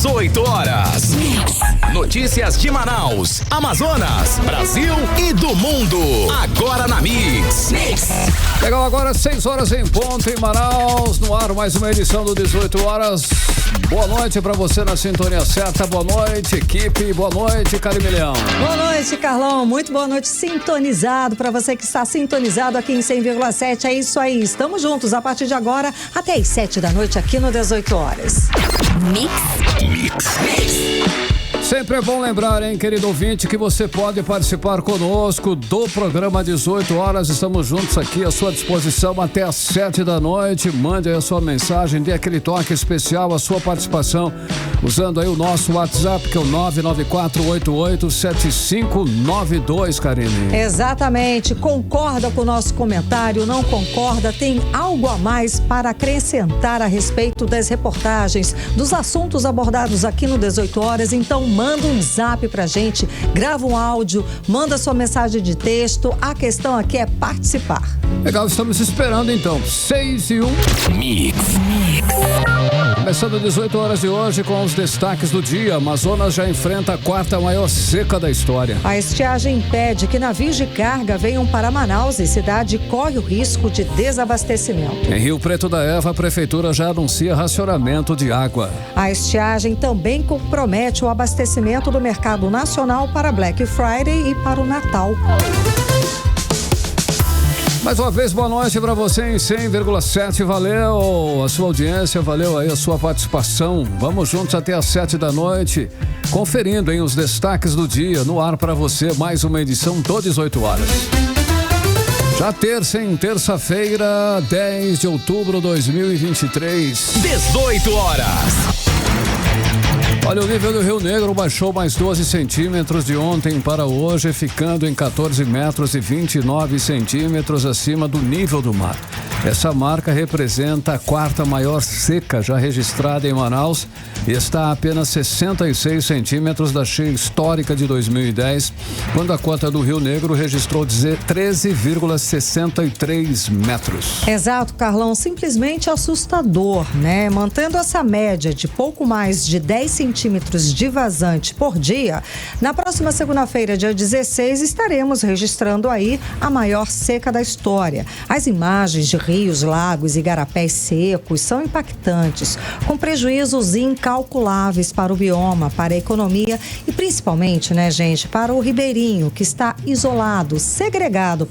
18 horas. Notícias de Manaus, Amazonas, Brasil e do mundo. Agora na Mix. Legal, agora 6 horas em ponto em Manaus. No ar, mais uma edição do 18 horas. Boa noite pra você na sintonia certa. Boa noite, equipe. Boa noite, Carimilhão. Boa noite, Carlão. Muito boa noite, sintonizado. Pra você que está sintonizado aqui em 100,7. É isso aí. Estamos juntos a partir de agora até as 7 da noite aqui no 18 horas. Mix. Sempre é bom lembrar, hein, querido ouvinte, que você pode participar conosco do programa 18 horas. Estamos juntos aqui à sua disposição até às 7 da noite. Mande aí a sua mensagem, dê aquele toque especial, a sua participação, usando aí o nosso WhatsApp, que é o 994887592, Karine. Exatamente. Concorda com o nosso comentário? Não concorda? Tem algo a mais para acrescentar a respeito das reportagens, dos assuntos abordados aqui no 18 horas? Então, manda um zap pra gente, grava um áudio, manda sua mensagem de texto. A questão aqui é participar. Legal, estamos esperando então. 6:01. Mix. Começando 18 horas de hoje com os destaques do dia. Amazonas já enfrenta a quarta maior seca da história. A estiagem impede que navios de carga venham para Manaus e cidade corre o risco de desabastecimento. Em Rio Preto da Eva, a prefeitura já anuncia racionamento de água. A estiagem também compromete o abastecimento do mercado nacional para Black Friday e para o Natal. Mais uma vez, boa noite para você em 100,7. Valeu a sua audiência, valeu aí a sua participação. Vamos juntos até às 7 da noite, conferindo os destaques do dia. No ar para você, mais uma edição do 18 horas. Já terça-feira, 10 de outubro de 2023. 18 horas. Olha, o nível do Rio Negro baixou mais 12 centímetros de ontem para hoje, ficando em 14 metros e 29 centímetros acima do nível do mar. Essa marca representa a quarta maior seca já registrada em Manaus e está a apenas 66 centímetros da cheia histórica de 2010, quando a cota do Rio Negro registrou 13,63 metros. Exato, Carlão, simplesmente assustador, né? Mantendo essa média de pouco mais de 10 centímetros de vazante por dia, na próxima segunda-feira, dia 16, estaremos registrando aí a maior seca da história. As imagens de rios, lagos e igarapés secos são impactantes, com prejuízos incalculáveis para o bioma, para a economia e principalmente, né, gente, para o ribeirinho, que está isolado, segregado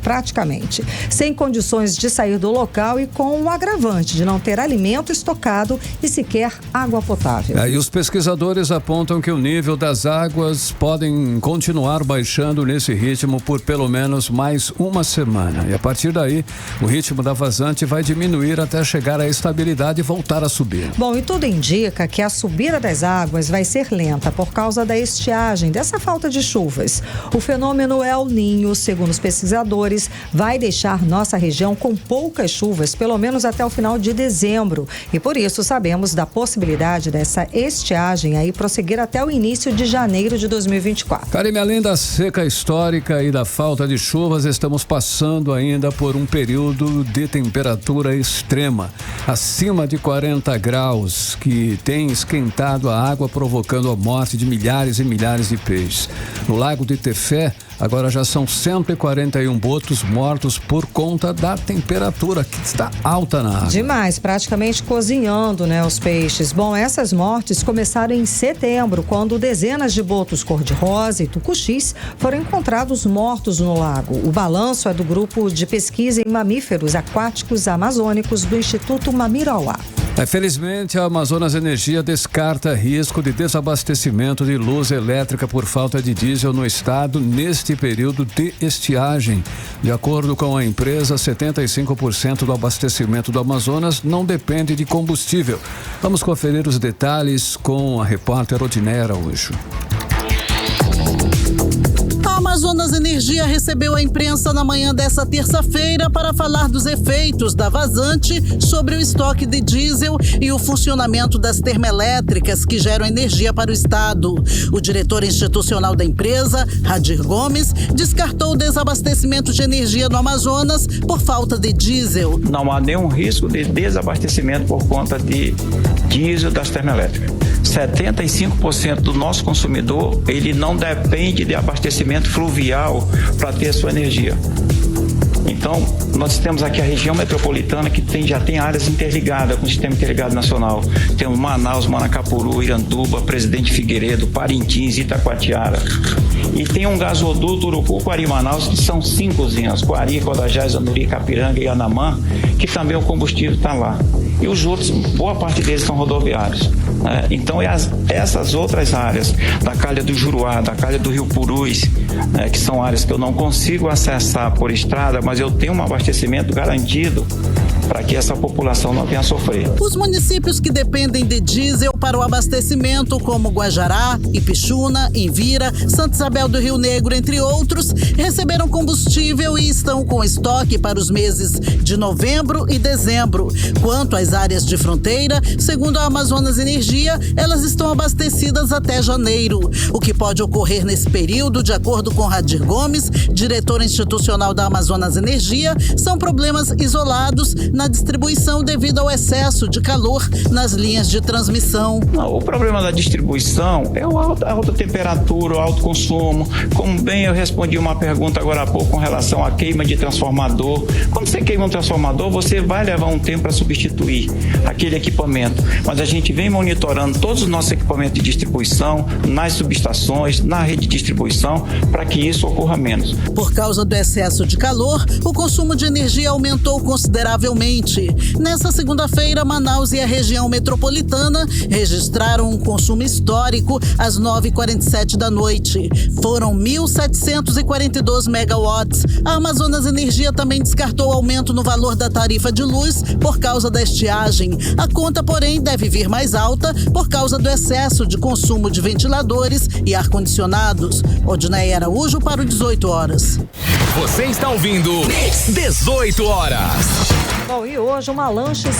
praticamente, sem condições de sair do local e com o agravante de não ter alimento estocado e sequer água potável. E os pesquisadores apontam que o nível das águas podem continuar baixando nesse ritmo por pelo menos mais uma semana. E a partir daí, o ritmo da vazante vai diminuir até chegar à estabilidade e voltar a subir. Bom, e tudo indica que a subida das águas vai ser lenta por causa da estiagem, dessa falta de chuvas. O fenômeno El Niño, segundo os pesquisadores, vai deixar nossa região com poucas chuvas, pelo menos até o final de dezembro. E por isso sabemos da possibilidade dessa estiagem aí prosseguir até o início de janeiro de 2024. Karime, além da seca histórica e da falta de chuvas, estamos passando ainda por um período de temperatura extrema, acima de 40 graus, que tem esquentado a água, provocando a morte de milhares e milhares de peixes. No Lago de Tefé, agora já são 141 botos mortos por conta da temperatura que está alta na água. Demais, praticamente cozinhando, né, os peixes. Bom, essas mortes começaram em setembro, quando dezenas de botos cor-de-rosa e tucuxis foram encontrados mortos no lago. O balanço é do grupo de pesquisa em mamíferos aquáticos amazônicos do Instituto Mamirauá. Felizmente, a Amazonas Energia descarta risco de desabastecimento de luz elétrica por falta de diesel no estado neste período de estiagem. De acordo com a empresa, 75% do abastecimento do Amazonas não depende de combustível. Vamos conferir os detalhes com a repórter Odiné Araújo. A Amazonas Energia recebeu a imprensa na manhã dessa terça-feira para falar dos efeitos da vazante sobre o estoque de diesel e o funcionamento das termoelétricas que geram energia para o estado. O diretor institucional da empresa, Radir Gomes, descartou o desabastecimento de energia no Amazonas por falta de diesel. Não há nenhum risco de desabastecimento por conta de diesel das termoelétricas. 75% do nosso consumidor, ele não depende de abastecimento fluvial para ter a sua energia. Então, nós temos aqui a região metropolitana que já tem áreas interligadas com o Sistema Interligado Nacional. Temos Manaus, Manacapuru, Iranduba, Presidente Figueiredo, Parintins, Itacoatiara. E tem um gasoduto Urucu, Quari, Manaus, que são 5 usinas, Quari, Codajás, Anuri, Capiranga e Anamã, que também o combustível está lá. E os outros, boa parte deles são rodoviários. Então, essas outras áreas, da Calha do Juruá, da Calha do Rio Purus, que são áreas que eu não consigo acessar por estrada, mas eu tenho um abastecimento garantido para que essa população não venha a sofrer. Os municípios que dependem de diesel para o abastecimento, como Guajará, Ipixuna, Envira, Santa Isabel do Rio Negro, entre outros, receberam combustível e estão com estoque para os meses de novembro e dezembro. Quanto às áreas de fronteira, segundo a Amazonas Energia, elas estão abastecidas até janeiro. O que pode ocorrer nesse período, de acordo com Radir Gomes, diretor institucional da Amazonas Energia, são problemas isolados na distribuição devido ao excesso de calor nas linhas de transmissão. O problema da distribuição é a alta temperatura, o alto consumo. Como bem eu respondi uma pergunta agora há pouco com relação à queima de transformador. Quando você queima um transformador, você vai levar um tempo para substituir aquele equipamento. Mas a gente vem monitorando todos os nossos equipamentos de distribuição, nas subestações, na rede de distribuição, para que isso ocorra menos. Por causa do excesso de calor, o consumo de energia aumentou consideravelmente. Nessa segunda-feira, Manaus e a região metropolitana registraram um consumo histórico às 9h47 da noite. Foram 1.742 megawatts. A Amazonas Energia também descartou aumento no valor da tarifa de luz por causa da estiagem. A conta, porém, deve vir mais alta por causa do excesso de consumo de ventiladores e ar-condicionados. Odinei Araújo para o 18 horas. Você está ouvindo 18 horas. Bom, e hoje uma lancha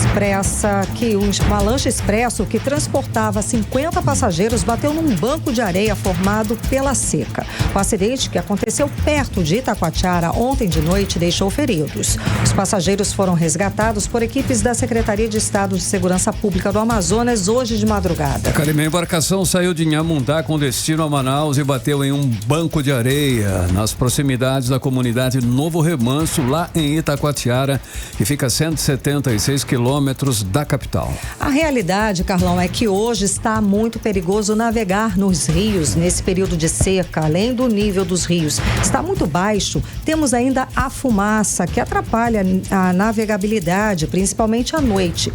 expresso que transportava 50 passageiros bateu num banco de areia formado pela seca. O acidente, que aconteceu perto de Itacoatiara ontem de noite, deixou feridos. Os passageiros foram resgatados por equipes da Secretaria de Estado de Segurança Pública do Amazonas hoje de madrugada. A embarcação saiu de Inhamundá com destino a Manaus e bateu em um banco de areia nas proximidades da comunidade Novo Remanso, lá em Itacoatiara, que fica a 176 quilômetros da capital. A realidade, Carlão, é que hoje está muito perigoso navegar nos rios nesse período de seca. Além do nível dos rios está muito baixo, temos ainda a fumaça que atrapalha a navegabilidade, principalmente à noite.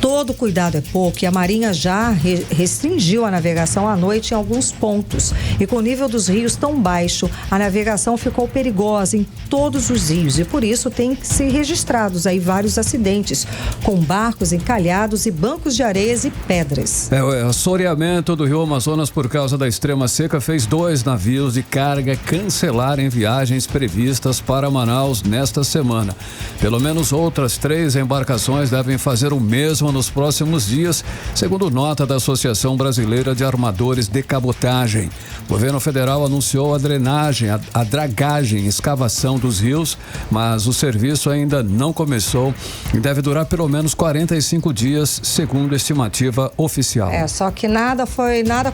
Todo cuidado é pouco e a Marinha já restringiu a navegação à noite em alguns pontos. E com o nível dos rios tão baixo, a navegação ficou perigosa em todos os rios e por isso tem que ser registrados aí vários acidentes com barcos encalhados e bancos de areias e pedras. O assoreamento do rio Amazonas por causa da extrema seca fez 2 navios de carga cancelarem viagens previstas para Manaus nesta semana. Pelo menos outras 3 embarcações devem fazer o mesmo nos próximos dias, segundo nota da Associação Brasileira de Armadores de Cabotagem. O governo federal anunciou a drenagem, a dragagem, escavação dos rios, mas o serviço ainda não começou e deve durar pelo menos 45 dias, segundo a estimativa oficial. Só que nada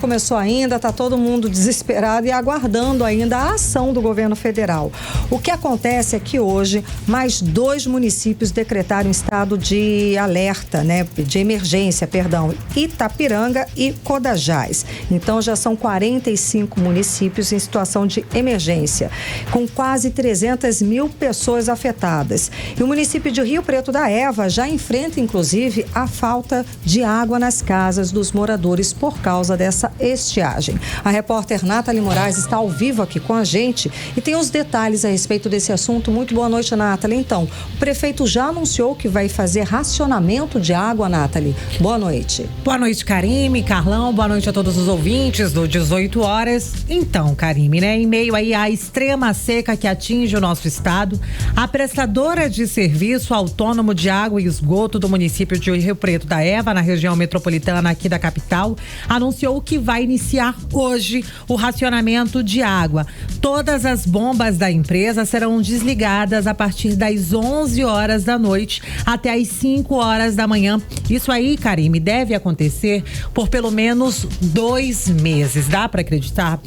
começou ainda, está todo mundo desesperado e aguardando ainda a ação do governo federal. O que acontece é que hoje mais 2 municípios decretaram estado de alerta, de emergência, Itapiranga e Codajás. Então já são 45 municípios em situação de emergência, com quase 300 mil pessoas afetadas. E o município de Rio Preto da Eva já enfrenta, inclusive, a falta de água nas casas dos moradores por causa dessa estiagem. A repórter Nathalie Moraes está ao vivo aqui com a gente e tem os detalhes a respeito desse assunto. Muito boa noite, Nathalie. Então, o prefeito já anunciou que vai fazer racionamento de água, Nathalie. Boa noite. Boa noite, Karime, Carlão. Boa noite a todos os ouvintes do 18 horas. Então, Karime, em meio aí à extrema seca que atinge o nosso estado, a prestadora de serviço ao Autônomo de Água e Esgoto do município de Rio Preto da Eva, na região metropolitana aqui da capital, anunciou que vai iniciar hoje o racionamento de água. Todas as bombas da empresa serão desligadas a partir das 11 horas da noite até as 5 horas da manhã. Isso aí, Karime, deve acontecer por pelo menos 2 meses. Dá para acreditar?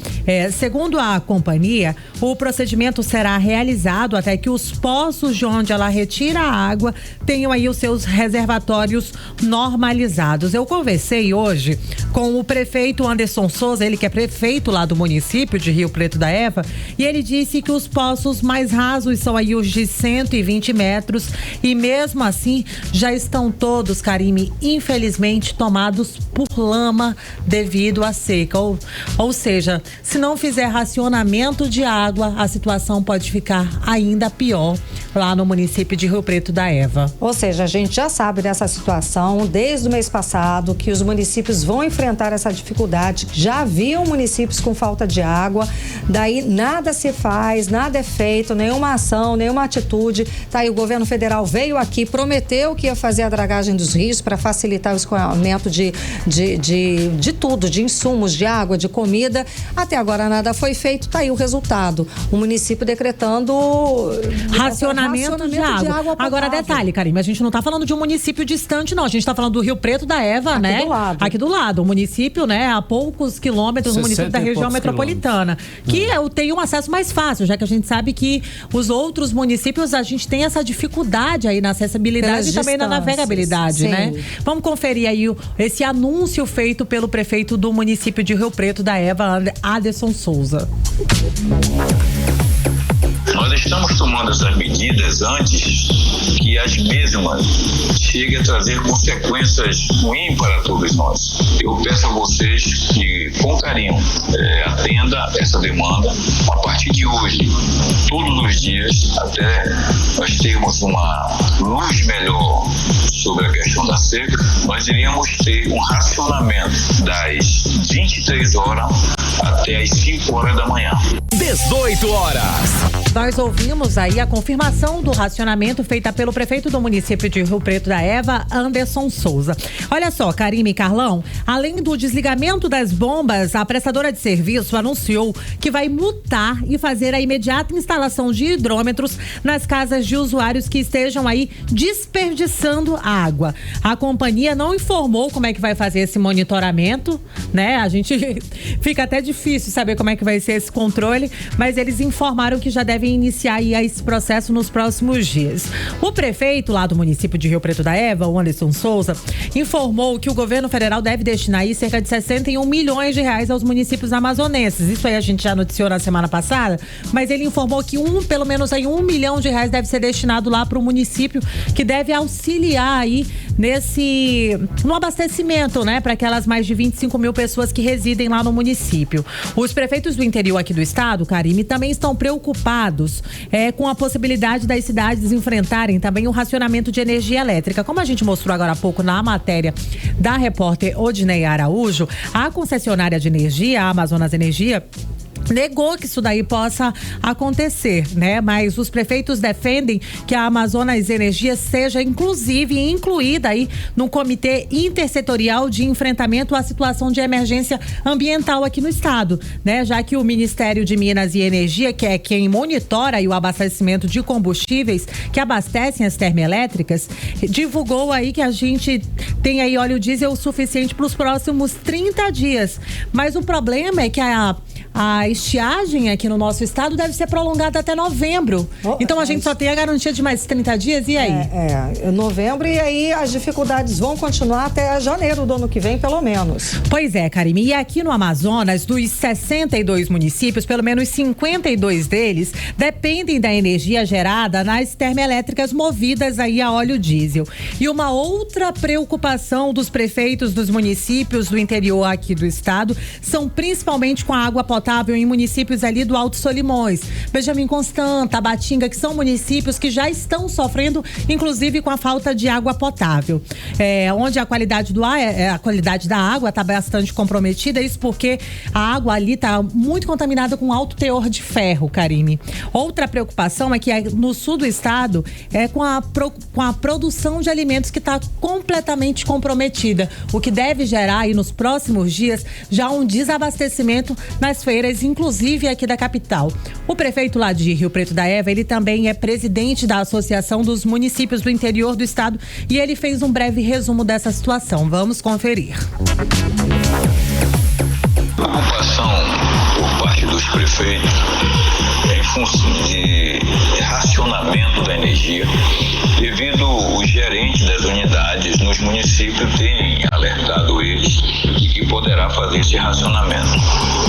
Segundo a companhia, o procedimento será realizado até que os poços de onde ela retira a água tenham aí os seus reservatórios normalizados. Eu conversei hoje com o prefeito Anderson Souza, ele que é prefeito lá do município de Rio Preto da Eva, e ele disse que os poços mais rasos são aí os de 120 metros e mesmo assim já estão todos, Karime, infelizmente tomados por lama devido à seca. Ou seja, se não fizer racionamento de água, a situação pode ficar ainda pior lá no município de Rio Preto da Eva. Ou seja, a gente já sabe dessa situação desde o mês passado, que os municípios vão enfrentar essa dificuldade. Já haviam municípios com falta de água, daí nada se faz, nada é feito, nenhuma ação, nenhuma atitude. Tá aí, o governo federal veio aqui, prometeu que ia fazer a dragagem dos rios para facilitar o escoamento de tudo, de insumos, de água, de comida. Até agora nada foi feito, tá aí o resultado. O município decretando racionamento de água. Agora, detalhe, Karime, a gente não tá falando de um município distante, não. A gente tá falando do Rio Preto da Eva, aqui, né? Aqui do lado. O município, né? A poucos quilômetros do município da região metropolitana. Que tem um acesso mais fácil, já que a gente sabe que os outros municípios, a gente tem essa dificuldade aí na acessibilidade e também na navegabilidade, sim, né? Vamos conferir aí esse anúncio feito pelo prefeito do município de Rio Preto da Eva, Anderson Souza. Nós estamos tomando essas medidas antes que as mesmas cheguem a trazer consequências ruins para todos nós. Eu peço a vocês que, com carinho, atenda essa demanda. A partir de hoje, todos os dias, até nós termos uma luz melhor sobre a questão da seca, nós iríamos ter um racionamento das 23 horas até as 5 horas da manhã. 18 horas. Nós ouvimos aí a confirmação do racionamento feita pelo prefeito do município de Rio Preto da Eva, Anderson Souza. Olha só, Karime e Carlão, além do desligamento das bombas, a prestadora de serviço anunciou que vai multar e fazer a imediata instalação de hidrômetros nas casas de usuários que estejam aí desperdiçando água. A companhia não informou como é que vai fazer esse monitoramento, né? A gente fica até difícil saber como é que vai ser esse controle, mas eles informaram que já devem iniciar aí esse processo nos próximos dias. O prefeito lá do município de Rio Preto da Eva, o Anderson Souza, informou que o governo federal deve destinar aí cerca de 61 milhões de reais aos municípios amazonenses. Isso aí a gente já noticiou na semana passada, mas ele informou que pelo menos aí 1 milhão de reais deve ser destinado lá para o município, que deve auxiliar aí no abastecimento, né, para aquelas mais de 25 mil pessoas que residem lá no município. Os prefeitos do interior aqui do estado, Karime, também estão preocupados com a possibilidade das cidades enfrentarem também o racionamento de energia elétrica. Como a gente mostrou agora há pouco na matéria da repórter Odinei Araújo, a concessionária de energia, a Amazonas Energia, negou que isso daí possa acontecer, né? Mas os prefeitos defendem que a Amazonas Energia seja inclusive incluída aí no Comitê Intersetorial de Enfrentamento à Situação de Emergência Ambiental aqui no estado, né? Já que o Ministério de Minas e Energia, que é quem monitora aí o abastecimento de combustíveis que abastecem as termoelétricas, divulgou aí que a gente tem aí óleo diesel suficiente para os próximos 30 dias. Mas o problema é que a estiagem aqui no nosso estado deve ser prolongada até novembro. Então a gente só tem a garantia de mais 30 dias, e aí? Novembro, e aí as dificuldades vão continuar até janeiro do ano que vem, pelo menos. Pois é, Karime, e aqui no Amazonas, dos 62 municípios, pelo menos 52 deles dependem da energia gerada nas termoelétricas movidas aí a óleo diesel. E uma outra preocupação dos prefeitos dos municípios do interior aqui do estado são principalmente com a água potável em municípios ali do Alto Solimões, Benjamin Constant, Tabatinga, que são municípios que já estão sofrendo, inclusive com a falta de água potável. Onde a qualidade do ar, a qualidade da água está bastante comprometida, isso porque a água ali está muito contaminada com alto teor de ferro, Karine. Outra preocupação é que no sul do estado é com a produção de alimentos que está completamente comprometida, o que deve gerar aí nos próximos dias já um desabastecimento nas feiras, inclusive aqui da capital. O prefeito lá de Rio Preto da Eva, ele também é presidente da Associação dos Municípios do Interior do Estado e ele fez um breve resumo dessa situação. Vamos conferir. Preocupação por parte dos prefeitos em função de racionamento da energia, devido os gerentes das unidades nos municípios terem alertado eles de que poderá fazer esse racionamento.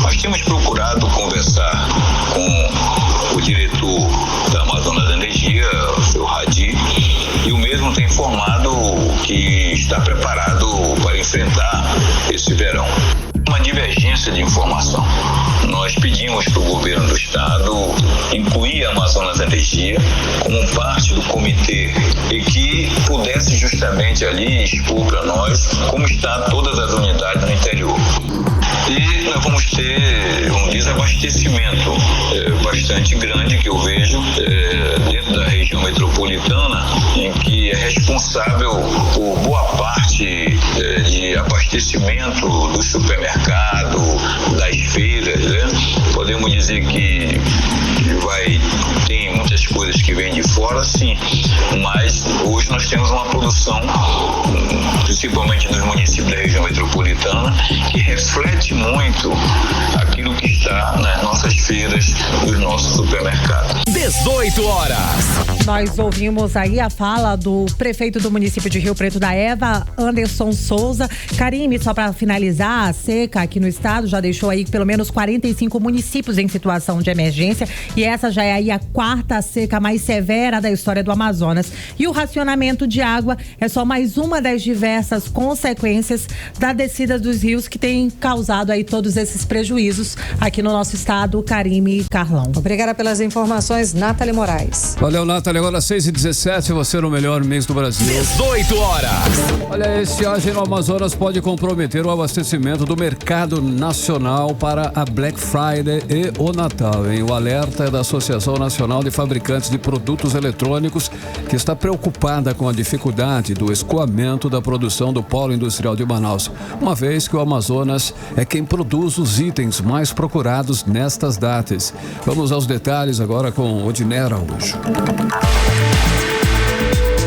Nós temos procurado conversar com o diretor da Amazonas Energia, o seu Radi, e o mesmo tem informado que está preparado para enfrentar esse verão. Uma divergência de informação. Nós pedimos para o governo do estado incluir a Amazonas Energia como parte do comitê e que pudesse justamente ali expor para nós como está todas as unidades no interior. E nós vamos ter um desabastecimento bastante grande que eu vejo dentro da região metropolitana, em que é responsável por boa parte de abastecimento do supermercado, das feiras, né? Podemos dizer que tem muitas coisas que vêm de fora, sim, mas hoje nós temos uma produção, principalmente nos municípios da região metropolitana, que reflete muito aquilo que está nas nossas feiras, nos nossos supermercados. 18 horas. Nós ouvimos aí a fala do prefeito do município de Rio Preto da Eva, Anderson Souza. Karine, só para finalizar, a seca aqui no estado já deixou aí pelo menos 45 municípios em situação de emergência e essa já é aí a quarta seca mais severa da história do Amazonas. E o racionamento de água é só mais uma das diversas consequências da descida dos rios que tem causado aí todos esses prejuízos aqui no nosso estado. Karine e Carlão. Obrigada pelas informações, Nathalie Moraes. Valeu, Nathalie. Agora 6h17, você no melhor mês do Brasil. 18 horas. Olha, a estiagem no Amazonas pode comprometer o abastecimento do mercado nacional para a Black Friday e o Natal, hein? O alerta é da Associação Nacional de Fabricantes de Produtos Eletrônicos, que está preocupada com a dificuldade do escoamento da produção do polo industrial de Manaus, uma vez que o Amazonas é quem produz os itens mais procurados nestas datas. Vamos aos detalhes agora com Odiner Araújo.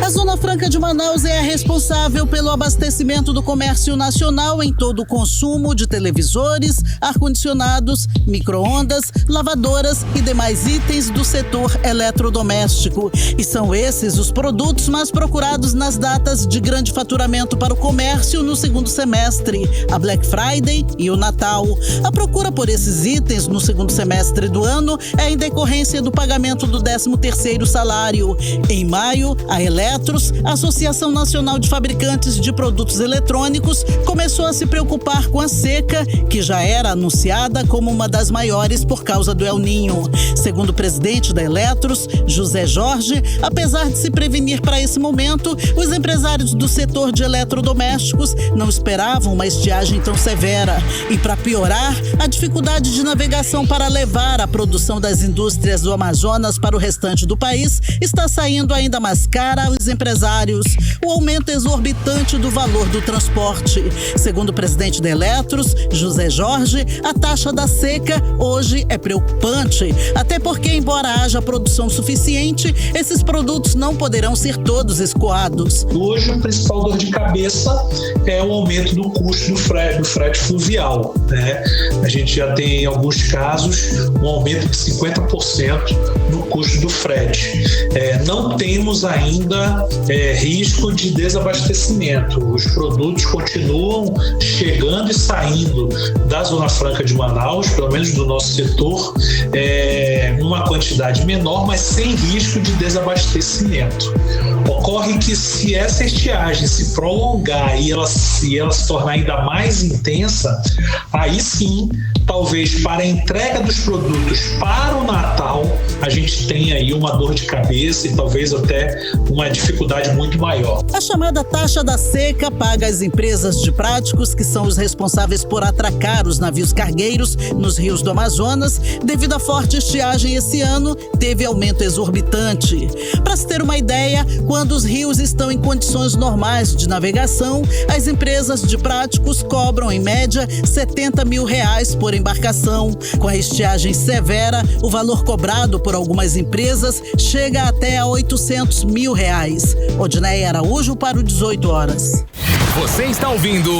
A Zona Franca de Manaus é a responsável pelo abastecimento do comércio nacional em todo o consumo de televisores, ar-condicionados, micro-ondas, lavadoras e demais itens do setor eletrodoméstico. E são esses os produtos mais procurados nas datas de grande faturamento para o comércio no segundo semestre, a Black Friday e o Natal. A procura por esses itens no segundo semestre do ano é em decorrência do pagamento do 13º salário. Em maio, a Eletros, a Associação Nacional de Fabricantes de Produtos Eletrônicos, começou a se preocupar com a seca, que já era anunciada como uma das maiores por causa do El Niño. Segundo o presidente da Eletros, José Jorge, apesar de se prevenir para esse momento, os empresários do setor de eletrodomésticos não esperavam uma estiagem tão severa. E para piorar, a dificuldade de navegação para levar a produção das indústrias do Amazonas para o restante do país está saindo ainda mais cara aos empresários. O aumento exorbitante do valor do transporte. Segundo o presidente da Eletros, José Jorge, a taxa da seca hoje é preocupante, até porque, embora haja produção suficiente, esses produtos não poderão ser todos escoados. Hoje, a principal dor de cabeça é o aumento do custo do frete fluvial, né? A gente já tem, em alguns casos, um aumento de 50% no custo do frete. Não temos ainda risco de desabastecimento. Os produtos continuam chegando e saindo da Zona Franca de Manaus, pelo menos do nosso setor, numa quantidade menor, mas sem risco de desabastecimento. Ocorre que se essa estiagem se prolongar e ela se tornar ainda mais intensa, aí sim, talvez para a entrega dos produtos para o Natal, a gente tenha aí uma dor de cabeça e talvez até uma dificuldade muito maior. A chamada taxa da seca paga às empresas de práticos, que são os responsáveis por atracar os navios cargueiros nos rios do Amazonas. Devido à forte estiagem esse ano, teve aumento exorbitante. Para se ter uma ideia, quando os rios estão em condições normais de navegação, as empresas de práticos cobram, em média, R$70 mil por embarcação. Com a estiagem severa, o valor cobrado por algumas empresas chega até a R$800 mil. Odneia Araújo para o 18 horas. Você está ouvindo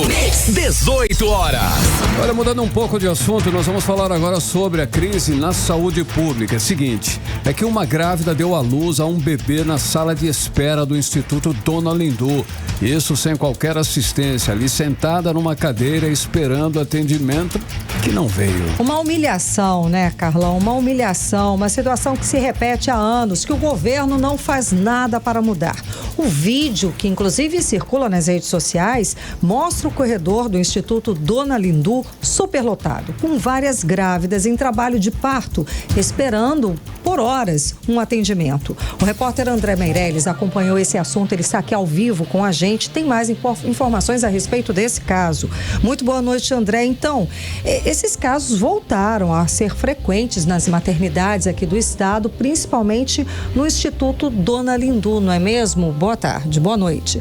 18 horas. Olha, mudando um pouco de assunto, nós vamos falar agora sobre a crise na saúde pública. É o seguinte, é que uma grávida deu à luz a um bebê na sala de espera do Instituto Dona Lindu. Isso sem qualquer assistência, ali sentada numa cadeira esperando atendimento que não veio. Uma humilhação, né, Carlão? Uma humilhação, uma situação que se repete há anos, que o governo não faz nada para mudar. O vídeo, que inclusive circula nas redes sociais, mostra o corredor do Instituto Dona Lindu superlotado, com várias grávidas em trabalho de parto, esperando por horas um atendimento. O repórter André Meirelles acompanhou esse assunto, ele está aqui ao vivo com a gente, tem mais informações a respeito desse caso. Muito boa noite, André. Então, esses casos voltaram a ser frequentes nas maternidades aqui do estado, principalmente no Instituto Dona Lindu, não é mesmo? Boa tarde, boa noite.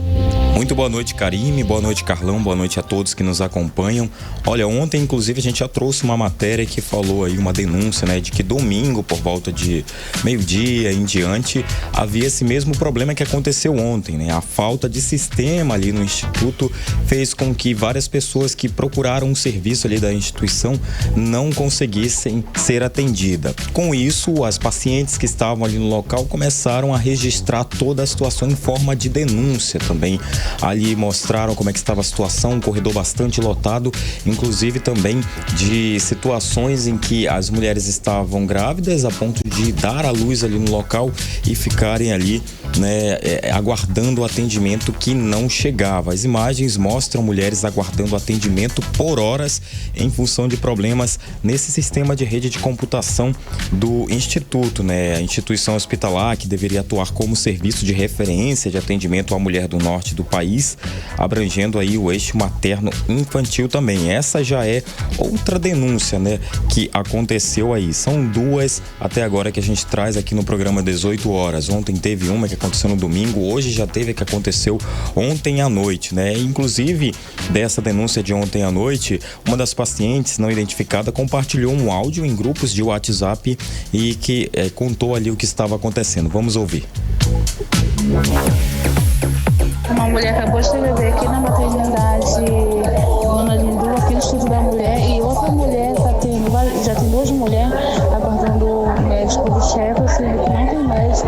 Muito boa noite, Karime, boa noite, Carlão, boa noite a todos que nos acompanham. Olha, ontem, inclusive, a gente já trouxe uma matéria que falou aí, uma denúncia, né, de que domingo, por volta de meio-dia em diante, havia esse mesmo problema que aconteceu ontem, né? A falta de sistema ali no Instituto fez com que várias pessoas que procuraram um serviço ali da instituição não conseguissem ser atendidas. Com isso, as pacientes que estavam ali no local começaram a registrar toda a situação em forma de denúncia também. Ali mostraram como é que estava a situação, um corredor bastante lotado, inclusive também de situações em que as mulheres estavam grávidas a ponto de dar à luz ali no local e ficarem ali, né, aguardando o atendimento que não chegava. As imagens mostram mulheres aguardando atendimento por horas em função de problemas nesse sistema de rede de computação do Instituto, né? A instituição hospitalar que deveria atuar como serviço de referência de atendimento à mulher do norte do país, abrangendo aí o eixo materno-infantil também. Essa já é outra denúncia, né, que aconteceu aí. São duas até agora que a gente traz aqui no programa 18 horas. Ontem teve uma que aconteceu no domingo, hoje já teve a que aconteceu ontem à noite, né? Inclusive, dessa denúncia de ontem à noite, uma das pacientes não identificada compartilhou um áudio em grupos de WhatsApp e que contou ali o que estava acontecendo. Vamos ouvir. Uma mulher acabou de ter bebê aqui na maternidade Dona Lindu, aqui no Instituto da Mulher, e outra mulher já tem duas mulheres aguardando o médico do chefe, sendo que não tem médico,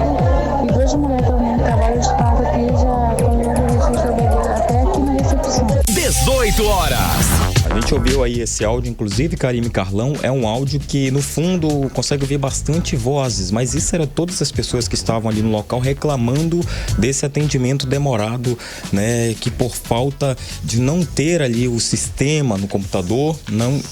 e duas mulheres também trabalham de parto aqui, já estão registro do bebê até aqui na recepção. 18 horas. A gente ouviu aí esse áudio, inclusive, Karime, Carlão, é um áudio que no fundo consegue ouvir bastante vozes, mas isso era todas as pessoas que estavam ali no local reclamando desse atendimento demorado, né, que por falta de não ter ali o sistema no computador,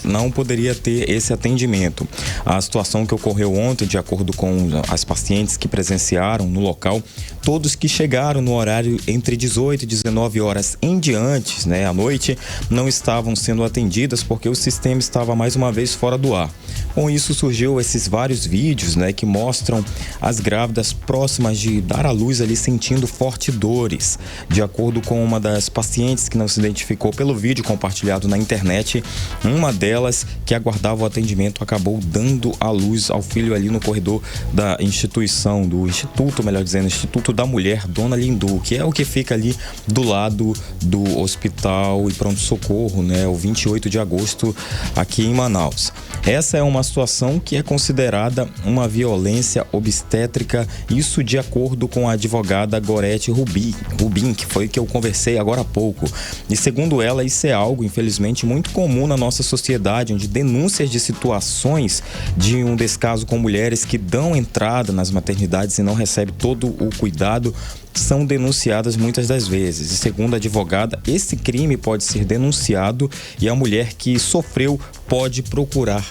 não poderia ter esse atendimento. A situação que ocorreu ontem, de acordo com as pacientes que presenciaram no local, todos que chegaram no horário entre 18 e 19 horas em diante, né, à noite, não estavam sendo atendidas porque o sistema estava mais uma vez fora do ar. Com isso surgiu esses vários vídeos, né, que mostram as grávidas próximas de dar à luz ali sentindo fortes dores. De acordo com uma das pacientes que não se identificou pelo vídeo compartilhado na internet, uma delas que aguardava o atendimento acabou dando à luz ao filho ali no corredor da instituição, do Instituto, melhor dizendo, Instituto da Mulher Dona Lindu, que é o que fica ali do lado do hospital e pronto-socorro, né, o 24 28 de agosto aqui em Manaus. Essa é uma situação que é considerada uma violência obstétrica, isso de acordo com a advogada Gorete Rubim, que foi que eu conversei agora há pouco. E segundo ela, isso é algo, infelizmente, muito comum na nossa sociedade, onde denúncias de situações de um descaso com mulheres que dão entrada nas maternidades e não recebem todo o cuidado são denunciadas muitas das vezes. E segundo a advogada, esse crime pode ser denunciado e a mulher que sofreu pode procurar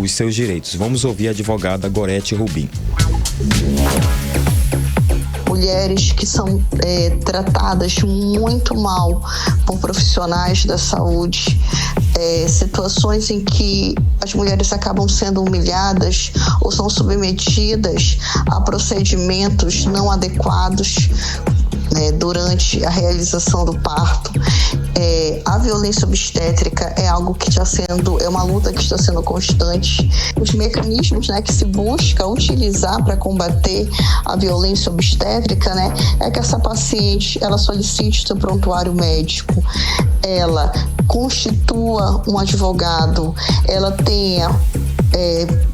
os seus direitos. Vamos ouvir a advogada Gorete Rubim. Mulheres que são tratadas muito mal por profissionais da saúde, situações em que as mulheres acabam sendo humilhadas ou são submetidas a procedimentos não adequados durante a realização do parto. A violência obstétrica é algo que é uma luta que está sendo constante. Os mecanismos que se busca utilizar para combater a violência obstétrica, é que essa paciente, ela solicite o seu prontuário médico, ela constitua um advogado, ela tenha,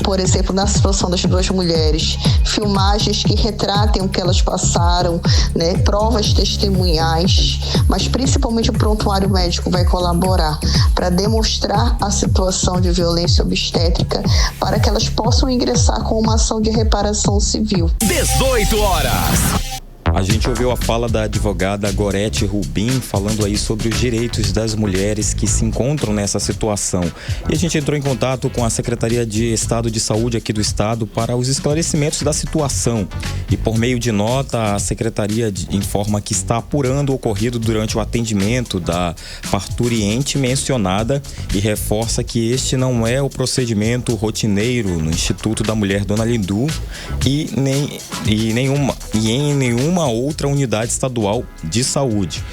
por exemplo, na situação das duas mulheres, filmagens que retratem o que elas passaram, provas testemunhais, mas principalmente o prontuário médico vai colaborar para demonstrar a situação de violência obstétrica para que elas possam ingressar com uma ação de reparação civil. 18 horas. A gente ouviu a fala da advogada Gorete Rubim falando aí sobre os direitos das mulheres que se encontram nessa situação. E a gente entrou em contato com a Secretaria de Estado de Saúde aqui do estado para os esclarecimentos da situação. E por meio de nota, a Secretaria informa que está apurando o ocorrido durante o atendimento da parturiente mencionada e reforça que este não é o procedimento rotineiro no Instituto da Mulher Dona Lindu e em nenhuma outra unidade estadual de saúde.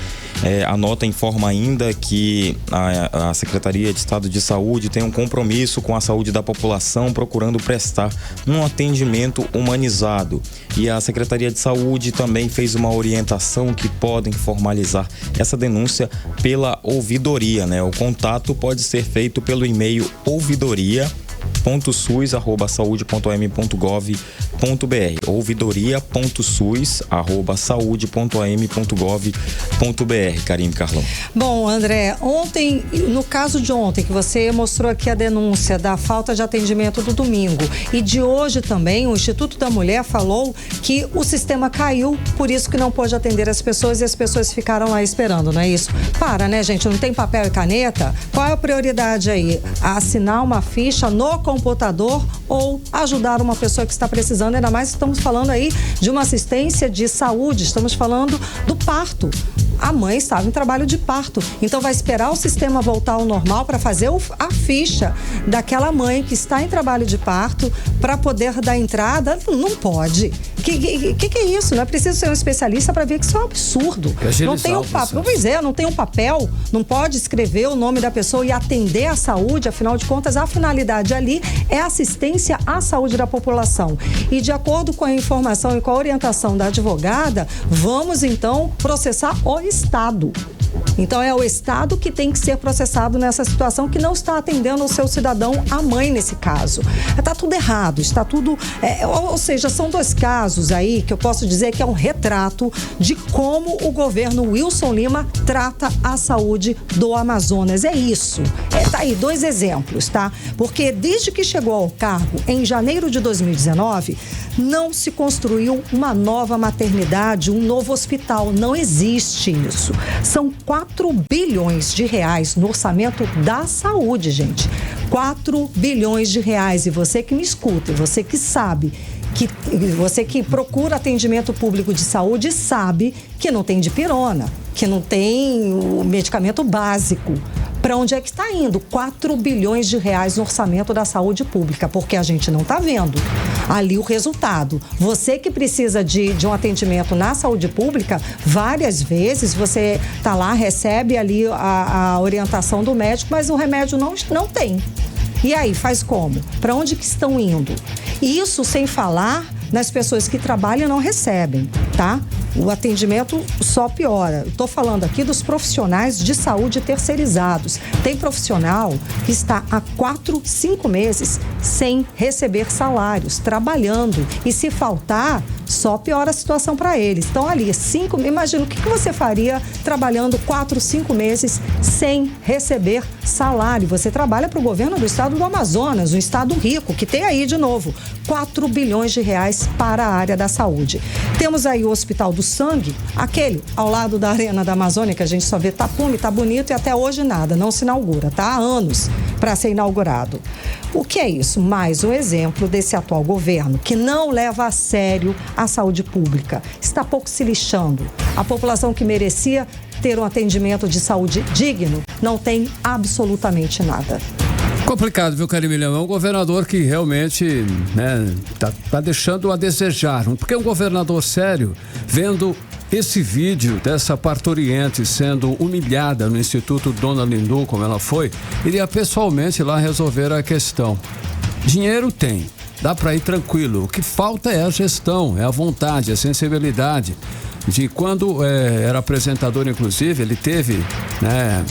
A nota informa ainda que a Secretaria de Estado de Saúde tem um compromisso com a saúde da população, procurando prestar um atendimento humanizado. E a Secretaria de Saúde também fez uma orientação que podem formalizar essa denúncia pela ouvidoria, O contato pode ser feito pelo e-mail ouvidoria.saude.am.gov.br ouvidoria.sus@saude.am.gov.br. Karine, Carlão. Bom, André, ontem, no caso de ontem, que você mostrou aqui a denúncia da falta de atendimento do domingo, e de hoje também, o Instituto da Mulher falou que o sistema caiu, por isso que não pôde atender as pessoas e as pessoas ficaram lá esperando, não é isso? Gente, não tem papel e caneta? Qual é a prioridade aí? Assinar uma ficha no computador ou ajudar uma pessoa que está precisando? Ainda mais estamos falando aí de uma assistência de saúde, estamos falando do parto. A mãe estava em trabalho de parto, então vai esperar o sistema voltar ao normal para fazer a ficha daquela mãe que está em trabalho de parto para poder dar entrada? Não pode. Que é isso? Não é preciso ser um especialista para ver que isso é um absurdo. Não tem um papel, não tem um papel, não pode escrever o nome da pessoa e atender a saúde, afinal de contas, a finalidade ali é assistência à saúde da população. E de acordo com a informação e com a orientação da advogada, vamos então processar o Estado. Então é o Estado que tem que ser processado nessa situação, que não está atendendo o seu cidadão, a mãe nesse caso. Está tudo errado, está tudo... ou seja, são dois casos aí que eu posso dizer que é um retrato de como o governo Wilson Lima trata a saúde do Amazonas. É isso. Tá aí, dois exemplos, tá? Porque desde que chegou ao cargo, em janeiro de 2019, não se construiu uma nova maternidade, um novo hospital. Não existe isso. São 4 bilhões de reais no orçamento da saúde, gente. 4 bilhões de reais. E você que me escuta, você que sabe, você que procura atendimento público de saúde, sabe que não tem dipirona, que não tem o medicamento básico. Para onde é que está indo 4 bilhões de reais no orçamento da saúde pública? Porque a gente não está vendo ali o resultado. Você que precisa de um atendimento na saúde pública, várias vezes você está lá, recebe ali a orientação do médico, mas o remédio não tem. E aí, faz como? Para onde que estão indo? Isso sem falar nas pessoas que trabalham e não recebem, tá? o atendimento só piora. Estou falando aqui dos profissionais de saúde terceirizados. Tem profissional que está há 4, 5 meses sem receber salários, trabalhando. E se faltar, só piora a situação para eles. Então, ali, imagina o que você faria trabalhando 4, 5 meses sem receber salário. Você trabalha para o governo do estado do Amazonas, um estado rico, que tem aí, de novo, 4 bilhões de reais para a área da saúde. Temos aí o Hospital do Sangue, aquele ao lado da Arena da Amazônia, que a gente só vê tapume, tá bonito e até hoje nada, não se inaugura, tá? Há anos para ser inaugurado. O que é isso? Mais um exemplo desse atual governo, que não leva a sério a saúde pública. Está pouco se lixando. A população que merecia ter um atendimento de saúde digno não tem absolutamente nada. Complicado, viu, Karine Milhão? É um governador que realmente, né, tá deixando a desejar. Porque um governador sério, vendo esse vídeo dessa parturiente sendo humilhada no Instituto Dona Lindu, como ela foi, iria pessoalmente lá resolver a questão. Dinheiro tem, dá para ir tranquilo. O que falta é a gestão, é a vontade, a sensibilidade. De quando era apresentador, inclusive, ele teve, né,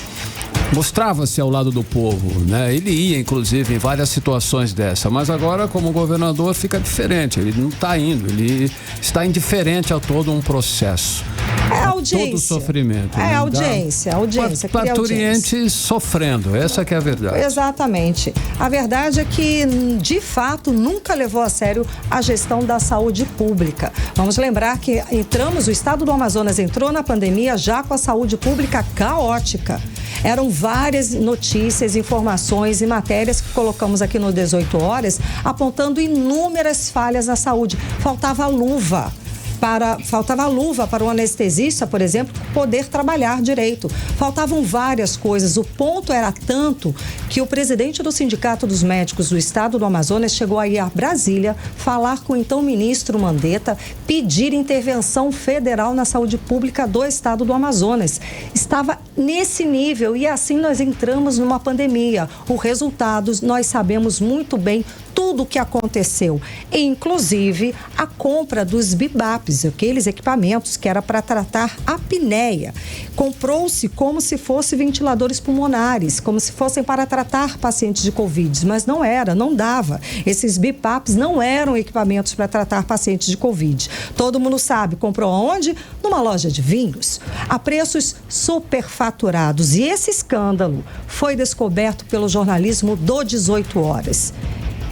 mostrava-se ao lado do povo, né? Ele ia, inclusive, em várias situações dessa, mas agora, como governador, fica diferente. Ele não está indo, ele está indiferente a todo um processo. É a audiência. Todo o sofrimento. É a audiência. Parturiente sofrendo, essa que é a verdade. Exatamente. A verdade é que, de fato, nunca levou a sério a gestão da saúde pública. Vamos lembrar que o estado do Amazonas entrou na pandemia já com a saúde pública caótica. Eram várias notícias, informações e matérias que colocamos aqui no 18 Horas, apontando inúmeras falhas na saúde. Faltava luva para o anestesista, por exemplo, poder trabalhar direito. Faltavam várias coisas. O ponto era tanto que o presidente do Sindicato dos Médicos do Estado do Amazonas chegou a ir a Brasília, falar com o então ministro Mandetta, pedir intervenção federal na saúde pública do Estado do Amazonas. Estava nesse nível e assim nós entramos numa pandemia. Os resultados nós sabemos muito bem, tudo o que aconteceu, inclusive a compra dos BIBAPs, aqueles equipamentos que era para tratar a apneia. Comprou-se como se fossem ventiladores pulmonares, como se fossem para tratar pacientes de Covid, mas não era, não dava. Esses BIPAPs não eram equipamentos para tratar pacientes de Covid. Todo mundo sabe, comprou onde? Numa loja de vinhos, a preços superfaturados. E esse escândalo foi descoberto pelo jornalismo do 18 Horas.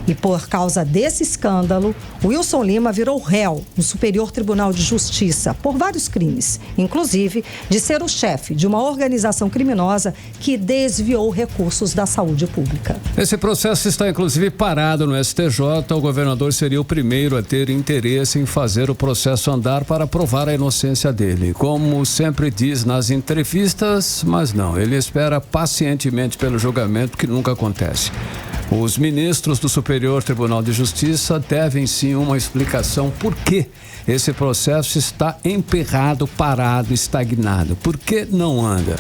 E por causa desse escândalo, Wilson Lima virou réu no Superior Tribunal de Justiça por vários crimes, inclusive de ser o chefe de uma organização criminosa que desviou recursos da saúde pública. Esse processo está inclusive parado no STJ. O governador seria o primeiro a ter interesse em fazer o processo andar para provar a inocência dele. Como sempre diz nas entrevistas, mas não, ele espera pacientemente pelo julgamento, que nunca acontece. Os ministros do Superior Tribunal de Justiça devem sim uma explicação por que esse processo está emperrado, parado, estagnado. Por que não anda?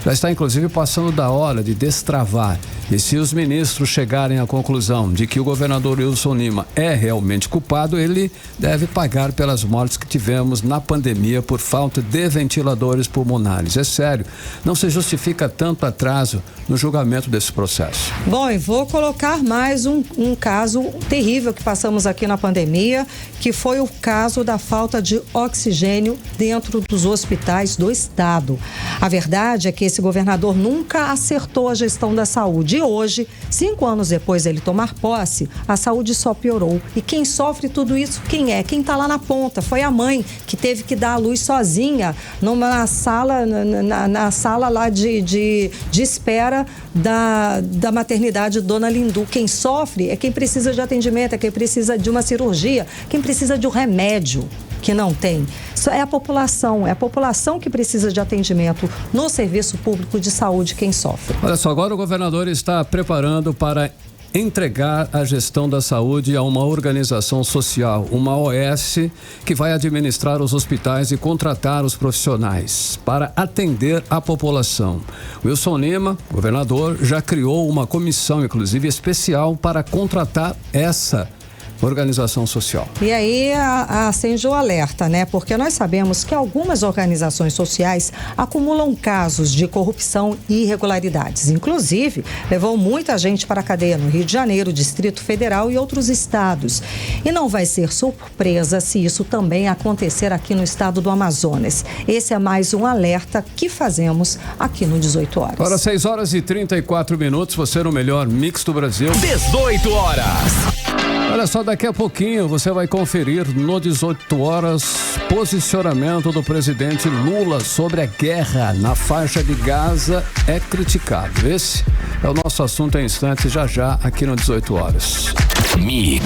Já está inclusive passando da hora de destravar. E se os ministros chegarem à conclusão de que o governador Wilson Lima é realmente culpado, ele deve pagar pelas mortes que tivemos na pandemia por falta de ventiladores pulmonares. É sério, não se justifica tanto atraso no julgamento desse processo. Bom, e vou colocar mais um caso terrível que passamos aqui na pandemia, que foi o caso da falta de oxigênio dentro dos hospitais do estado. A verdade é que esse governador nunca acertou a gestão da saúde. E hoje, 5 anos depois dele tomar posse, a saúde só piorou. E quem sofre tudo isso, quem é? Quem está lá na ponta? Foi a mãe que teve que dar a luz sozinha na sala lá de espera da maternidade Dona Lindu. Quem sofre é quem precisa de atendimento, é quem precisa de uma cirurgia, quem precisa de um remédio que não tem. Isso é a população que precisa de atendimento no serviço público de saúde, quem sofre. Olha só, agora o governador está preparando para entregar a gestão da saúde a uma organização social, uma OS, que vai administrar os hospitais e contratar os profissionais para atender a população. Wilson Lima, governador, já criou uma comissão, inclusive especial, para contratar essa organização social. E aí acende o alerta, né? Porque nós sabemos que algumas organizações sociais acumulam casos de corrupção e irregularidades. Inclusive, levou muita gente para a cadeia no Rio de Janeiro, Distrito Federal e outros estados. E não vai ser surpresa se isso também acontecer aqui no estado do Amazonas. Esse é mais um alerta que fazemos aqui no 18 horas. Agora 6h34, você no melhor mix do Brasil. 18 horas. Olha só, daqui a pouquinho você vai conferir no 18 horas posicionamento do presidente Lula sobre a guerra na faixa de Gaza é criticado. Esse é o nosso assunto em instantes, já aqui no 18 horas. Mix.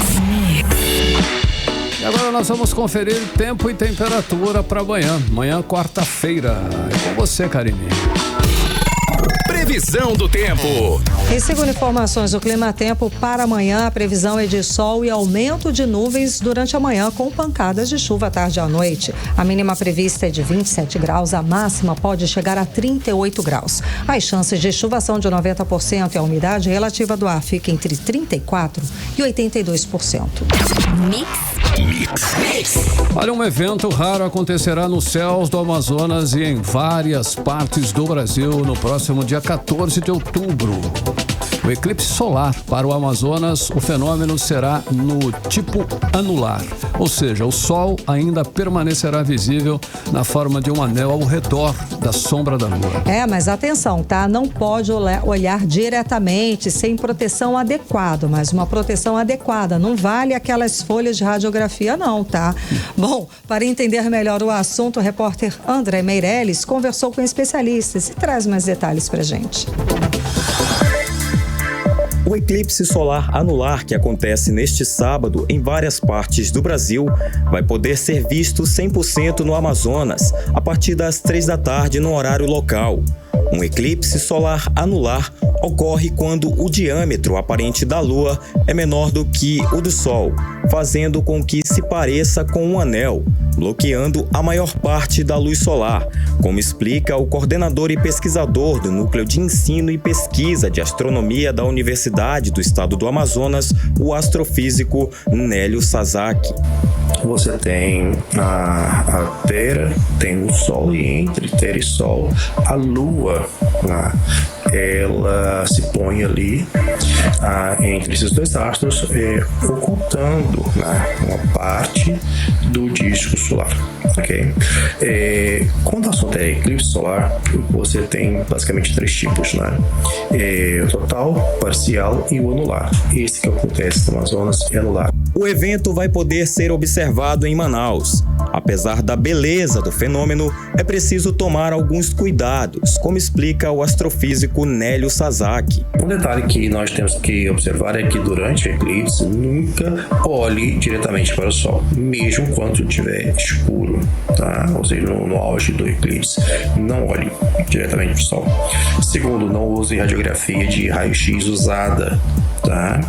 E agora nós vamos conferir tempo e temperatura para amanhã, quarta-feira. É com você, Karine. Previsão do tempo. E segundo informações do Clima Tempo, para amanhã a previsão é de sol e aumento de nuvens durante a manhã com pancadas de chuva à tarde e à noite. A mínima prevista é de 27 graus, a máxima pode chegar a 38 graus. As chances de chuva são de 90% e a umidade relativa do ar fica entre 34% e 82%. Mix. Olha, um evento raro acontecerá nos céus do Amazonas e em várias partes do Brasil no próximo dia 14 de outubro. O eclipse solar. Para o Amazonas, o fenômeno será no tipo anular, ou seja, o Sol ainda permanecerá visível na forma de um anel ao redor da sombra da Lua. Mas atenção, tá? Não pode olhar diretamente, sem proteção adequada, mas uma proteção adequada. Não vale aquelas folhas de radiografia, não, tá? Bom, para entender melhor o assunto, o repórter André Meirelles conversou com especialistas e traz mais detalhes pra gente. O eclipse solar anular que acontece neste sábado em várias partes do Brasil vai poder ser visto 100% no Amazonas a partir das 3 da tarde no horário local. Um eclipse solar anular ocorre quando o diâmetro aparente da Lua é menor do que o do Sol, fazendo com que se pareça com um anel, bloqueando a maior parte da luz solar, como explica o coordenador e pesquisador do Núcleo de Ensino e Pesquisa de Astronomia da Universidade do Estado do Amazonas, o astrofísico Nélio Sasaki. Você tem a Terra, tem o Sol, e entre Terra e Sol, a Lua, ela se põe ali entre esses dois astros, ocultando uma parte do disco solar. Okay? Quando o assunto é eclipse solar, você tem basicamente 3 tipos, o total, parcial e o anular. Esse que acontece no Amazonas é anular. O evento vai poder ser observado em Manaus. Apesar da beleza do fenômeno, é preciso tomar alguns cuidados, como explica o astrofísico Nélio Sasaki. Um detalhe que nós temos que observar é que durante o eclipse nunca olhe diretamente para o Sol, mesmo quando estiver escuro, tá? Ou seja, no auge do eclipse, não olhe diretamente para o Sol. Segundo, não use radiografia de raio-x usada, tá?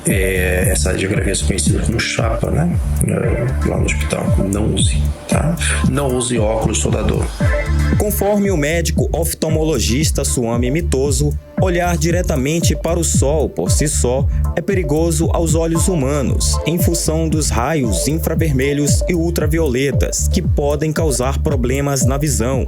Essa radiografia é conhecida como chapa, lá no hospital. Não use, tá? Não use óculos soldador. Conforme o médico oftalmologista Suami Mitoso, olhar diretamente para o Sol por si só é perigoso aos olhos humanos, em função dos raios infravermelhos e ultravioletas, que podem causar problemas na visão.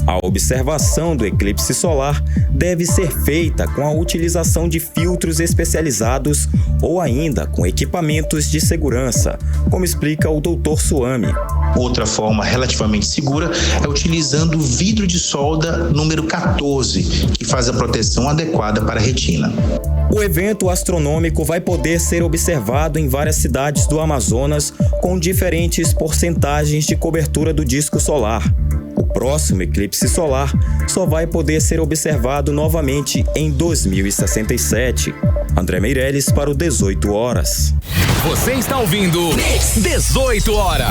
A observação do eclipse solar deve ser feita com a utilização de filtros especializados ou ainda com equipamentos de segurança, como explica o Dr. Suami. Outra forma relativamente segura é utilizando o vidro de solda número 14, que faz a proteção adequada para a retina. O evento astronômico vai poder ser observado em várias cidades do Amazonas com diferentes porcentagens de cobertura do disco solar. O próximo eclipse solar só vai poder ser observado novamente em 2067. André Meirelles para o 18 horas. Você está ouvindo 18 horas.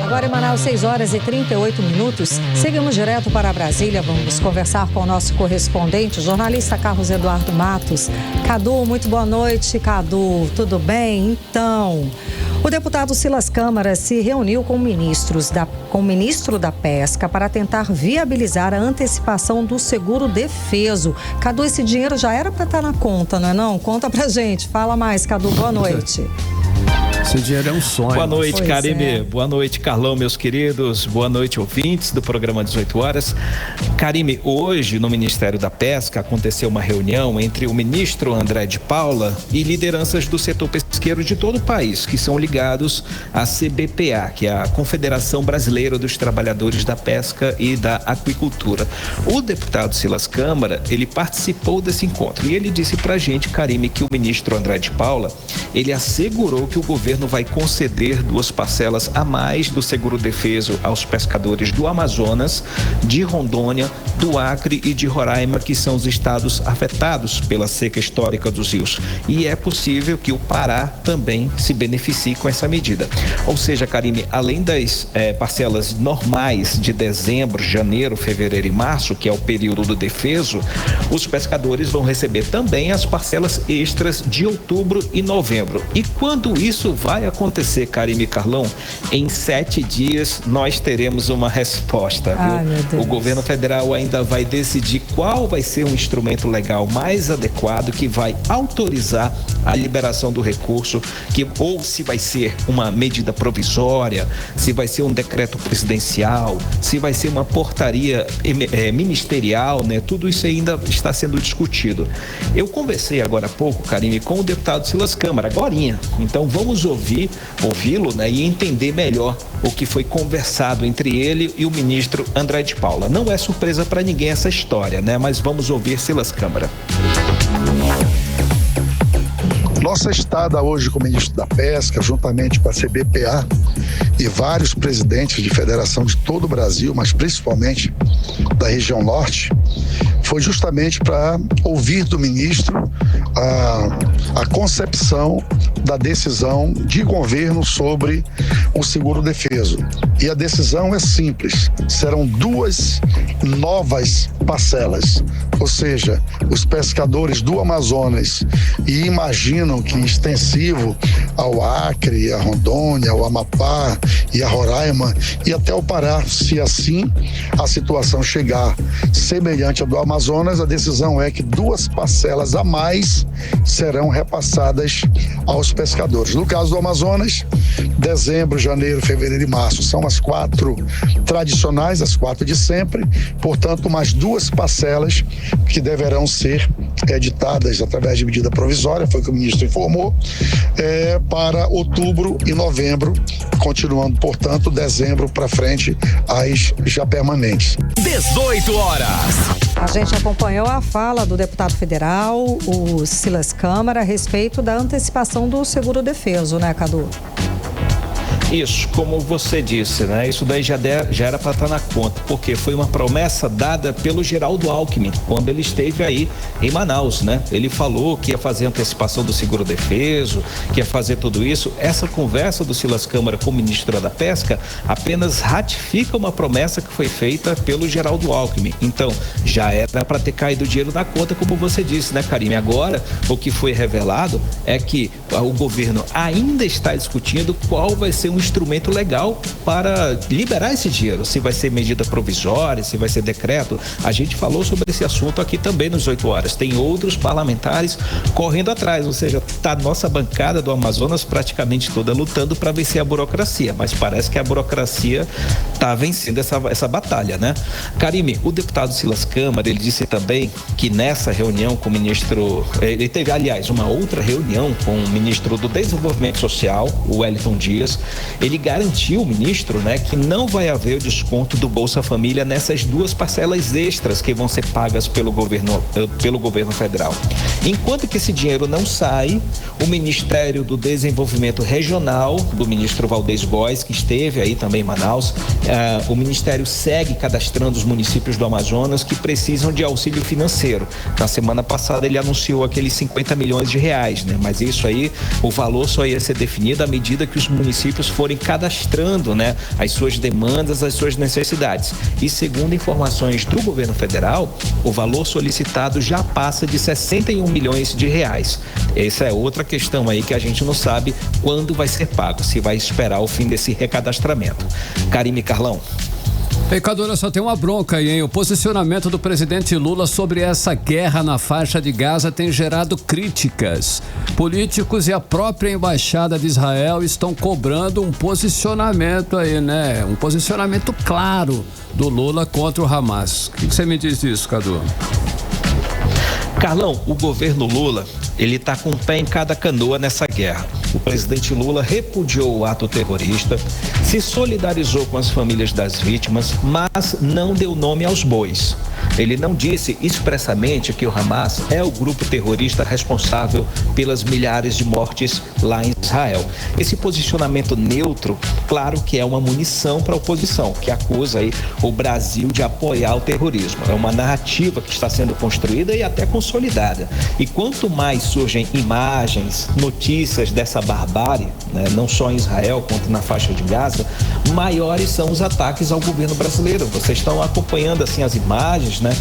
Agora em Manaus, 6h38. Seguimos direto para Brasília. Vamos conversar com o nosso correspondente, o jornalista Carlos Eduardo Matos. Cadu, muito boa noite, Cadu. Tudo bem? Então, o deputado Silas Câmara se reuniu com o ministro da Pesca para tentar viabilizar a antecipação do seguro defeso. Cadu, esse dinheiro já era para estar na conta, não é não? Conta pra gente. Fala mais, Cadu. Boa noite. Esse dinheiro é um sonho. Boa noite, Pois Karime. é. Boa noite, Carlão, meus queridos. Boa noite, ouvintes do programa 18 horas. Karime, hoje no Ministério da Pesca aconteceu uma reunião entre o ministro André de Paula e lideranças do setor pesqueiro de todo o país, que são ligados à CBPA, que é a Confederação Brasileira dos Trabalhadores da Pesca e da Aquicultura. O deputado Silas Câmara, ele participou desse encontro e ele disse pra gente, Karime, que o ministro André de Paula, ele assegurou que o governo vai conceder 2 parcelas a mais do seguro-defeso aos pescadores do Amazonas, de Rondônia, do Acre e de Roraima, que são os estados afetados pela seca histórica dos rios. E é possível que o Pará também se beneficie com essa medida. Ou seja, Karime, além das parcelas normais de dezembro, janeiro, fevereiro e março, que é o período do defeso, os pescadores vão receber também as parcelas extras de outubro e novembro. E quando isso vai acontecer, Karime e Carlão, em 7 dias nós teremos uma resposta, viu? Ai, meu Deus. O governo federal ainda vai decidir qual vai ser um instrumento legal mais adequado que vai autorizar a liberação do recurso, ou se vai ser uma medida provisória, se vai ser um decreto presidencial, se vai ser uma portaria ministerial, né? Tudo isso ainda está sendo discutido. Eu conversei agora há pouco, Karime, com o deputado Silas Câmara, agorinha. Então vamos ouvi-lo, né, e entender melhor o que foi conversado entre ele e o ministro André de Paula. Não é surpresa para ninguém essa história, né? Mas vamos ouvir Silas Câmara. Nossa estada hoje com o ministro da Pesca, juntamente com a CBPA e vários presidentes de federação de todo o Brasil, mas principalmente da região norte, foi justamente para ouvir do ministro a concepção da decisão de governo sobre o seguro-defeso. E a decisão é simples, serão 2 novas parcelas, ou seja, os pescadores do Amazonas, e imaginam que extensivo ao Acre, a Rondônia, ao Amapá e a Roraima e até o Pará, se assim a situação chegar semelhante à do Amazonas, a decisão é que 2 parcelas a mais serão repassadas aos pescadores. No caso do Amazonas, dezembro, janeiro, fevereiro e março são as 4 tradicionais, as 4 de sempre, portanto, mais 2 parcelas que deverão ser editadas através de medida provisória, foi o que o ministro informou, para outubro e novembro, continuando, portanto, dezembro para frente, as já permanentes. 18 horas. A gente acompanhou a fala do deputado federal, o Silas Câmara, a respeito da antecipação do seguro-defeso, né, Cadu? Isso, como você disse, né? Isso daí já era para estar na conta, porque foi uma promessa dada pelo Geraldo Alckmin, quando ele esteve aí em Manaus, né? Ele falou que ia fazer antecipação do seguro-defeso, que ia fazer tudo isso. Essa conversa do Silas Câmara com o ministro da Pesca apenas ratifica uma promessa que foi feita pelo Geraldo Alckmin. Então, já era para ter caído o dinheiro na conta, como você disse, né, Karime? Agora, o que foi revelado é que o governo ainda está discutindo qual vai ser um instrumento legal para liberar esse dinheiro, se vai ser medida provisória, se vai ser decreto. A gente falou sobre esse assunto aqui também nos 8 horas. Tem outros parlamentares correndo atrás, ou seja, tá nossa bancada do Amazonas praticamente toda lutando para vencer a burocracia, mas parece que a burocracia tá vencendo essa batalha, né? Karime, o deputado Silas Câmara, ele disse também que nessa reunião com o ministro, ele teve, aliás, uma outra reunião com o ministro do Desenvolvimento Social, o Wellington Dias. Ele garantiu, o ministro, né, que não vai haver o desconto do Bolsa Família nessas 2 parcelas extras que vão ser pagas pelo governo federal. Enquanto que esse dinheiro não sai, o Ministério do Desenvolvimento Regional, do ministro Valdez Góes, que esteve aí também em Manaus, o Ministério segue cadastrando os municípios do Amazonas que precisam de auxílio financeiro. Na semana passada ele anunciou aqueles 50 milhões de reais, né? Mas isso aí, o valor só ia ser definido à medida que os municípios forem cadastrando, né, as suas demandas, as suas necessidades. E segundo informações do governo federal, o valor solicitado já passa de 61 milhões de reais. Essa é outra questão aí que a gente não sabe quando vai ser pago, se vai esperar o fim desse recadastramento. Karime, Carlão. Pecadora, só tem uma bronca aí, hein? O posicionamento do presidente Lula sobre essa guerra na faixa de Gaza tem gerado críticas. Políticos e a própria embaixada de Israel estão cobrando um posicionamento aí, né? Um posicionamento claro do Lula contra o Hamas. O que você me diz disso, Cadu? Carlão, o governo Lula, ele está com um pé em cada canoa nessa guerra. O presidente Lula repudiou o ato terrorista, se solidarizou com as famílias das vítimas, mas não deu nome aos bois. Ele não disse expressamente que o Hamas é o grupo terrorista responsável pelas milhares de mortes lá em Israel. Esse posicionamento neutro, claro que é uma munição para a oposição, que acusa aí o Brasil de apoiar o terrorismo. É uma narrativa que está sendo construída e até consolidada. E quanto mais surgem imagens, notícias dessa barbárie, né, não só em Israel quanto na faixa de Gaza, maiores são os ataques ao governo brasileiro. Vocês estão acompanhando assim as imagens, né?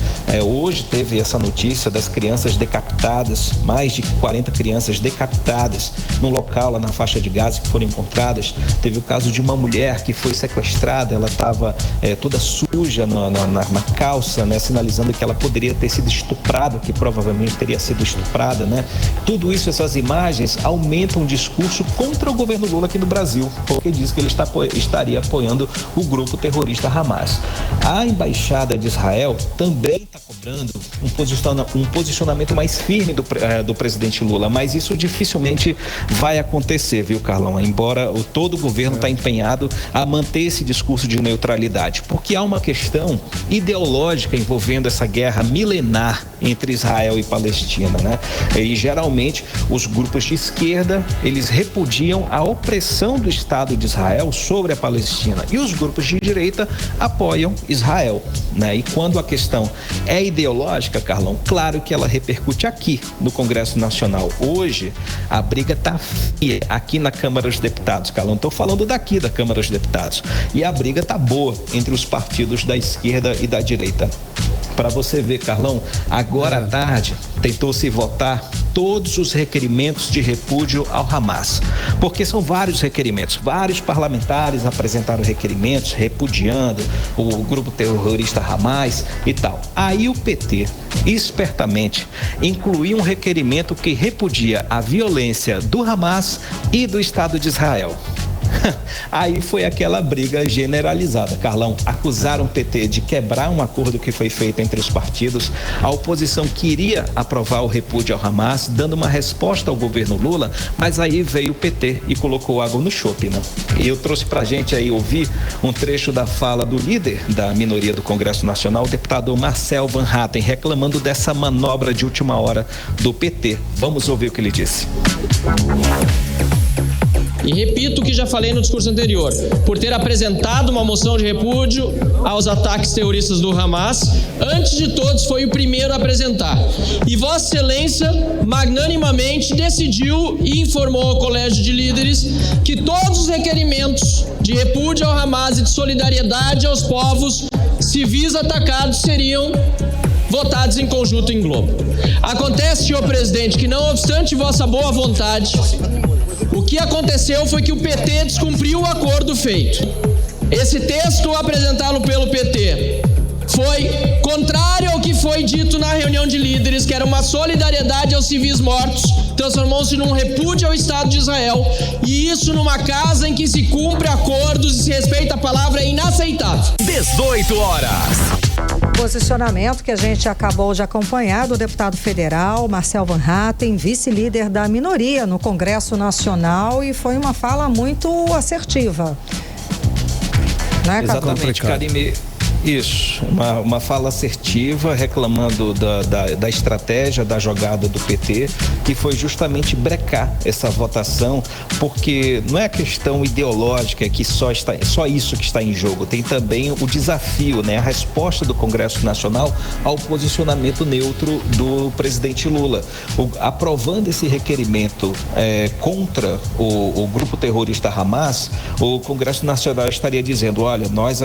Hoje teve essa notícia das crianças decapitadas, mais de 40 crianças decapitadas no local lá na faixa de Gaza que foram encontradas. Teve o caso de uma mulher que foi sequestrada, ela estava toda suja na calça, né, sinalizando que ela poderia ter sido estuprada, que provavelmente teria sido estuprada, né? Tudo isso, essas imagens aumentam o discurso contra o governo Lula aqui no Brasil, porque diz que ele estaria apoiando o grupo terrorista Hamas. A embaixada de Israel também está cobrando um posicionamento mais firme do presidente Lula, mas isso dificilmente vai acontecer, viu, Carlão? Embora todo o governo está empenhado a manter esse discurso de neutralidade, porque há uma questão ideológica envolvendo essa guerra milenar entre Israel e Palestina, né? E geralmente os grupos de esquerda, eles repudiam a opressão do Estado de Israel sobre a Palestina, e os grupos de direita apoiam Israel, né? E quando a questão é ideológica, Carlão, claro que ela repercute aqui no Congresso Nacional. Hoje a briga está fria aqui na Câmara dos Deputados, Carlão. Estou falando daqui da Câmara dos Deputados, e a briga está boa entre os partidos da esquerda e da direita. Para você ver, Carlão, agora à tarde tentou-se votar todos os requerimentos de repúdio ao Hamas, porque são vários requerimentos, vários parlamentares apresentaram requerimentos repudiando o grupo terrorista Hamas e tal. Aí o PT, espertamente, incluiu um requerimento que repudia a violência do Hamas e do Estado de Israel. Aí foi aquela briga generalizada, Carlão. Acusaram o PT de quebrar um acordo que foi feito entre os partidos. A oposição queria aprovar o repúdio ao Hamas, dando uma resposta ao governo Lula, mas aí veio o PT e colocou água no chope, né? E eu trouxe pra gente aí ouvir um trecho da fala do líder da minoria do Congresso Nacional, o deputado Marcel Van Hatten, reclamando dessa manobra de última hora do PT. Vamos ouvir o que ele disse. E repito o que já falei no discurso anterior, por ter apresentado uma moção de repúdio aos ataques terroristas do Hamas, antes de todos foi o primeiro a apresentar. E Vossa Excelência magnanimamente decidiu e informou ao Colégio de Líderes que todos os requerimentos de repúdio ao Hamas e de solidariedade aos povos civis atacados seriam votados em conjunto em globo. Acontece, senhor presidente, que não obstante vossa boa vontade, o que aconteceu foi que o PT descumpriu o acordo feito. Esse texto apresentado pelo PT foi contrário ao que foi dito na reunião de líderes, que era uma solidariedade aos civis mortos, transformou-se num repúdio ao Estado de Israel, e isso numa casa em que se cumpre acordos e se respeita a palavra é inaceitável. 18 horas. Posicionamento que a gente acabou de acompanhar do deputado federal Marcel Van Hatten, vice-líder da minoria no Congresso Nacional, e foi uma fala muito assertiva. Né, exatamente, Karime. Isso, uma fala assertiva, reclamando da estratégia, da jogada do PT, que foi justamente brecar essa votação, porque não é a questão ideológica que só isso que está em jogo, tem também o desafio, né, a resposta do Congresso Nacional ao posicionamento neutro do presidente Lula. Aprovando esse requerimento contra o grupo terrorista Hamas, o Congresso Nacional estaria dizendo, olha, nós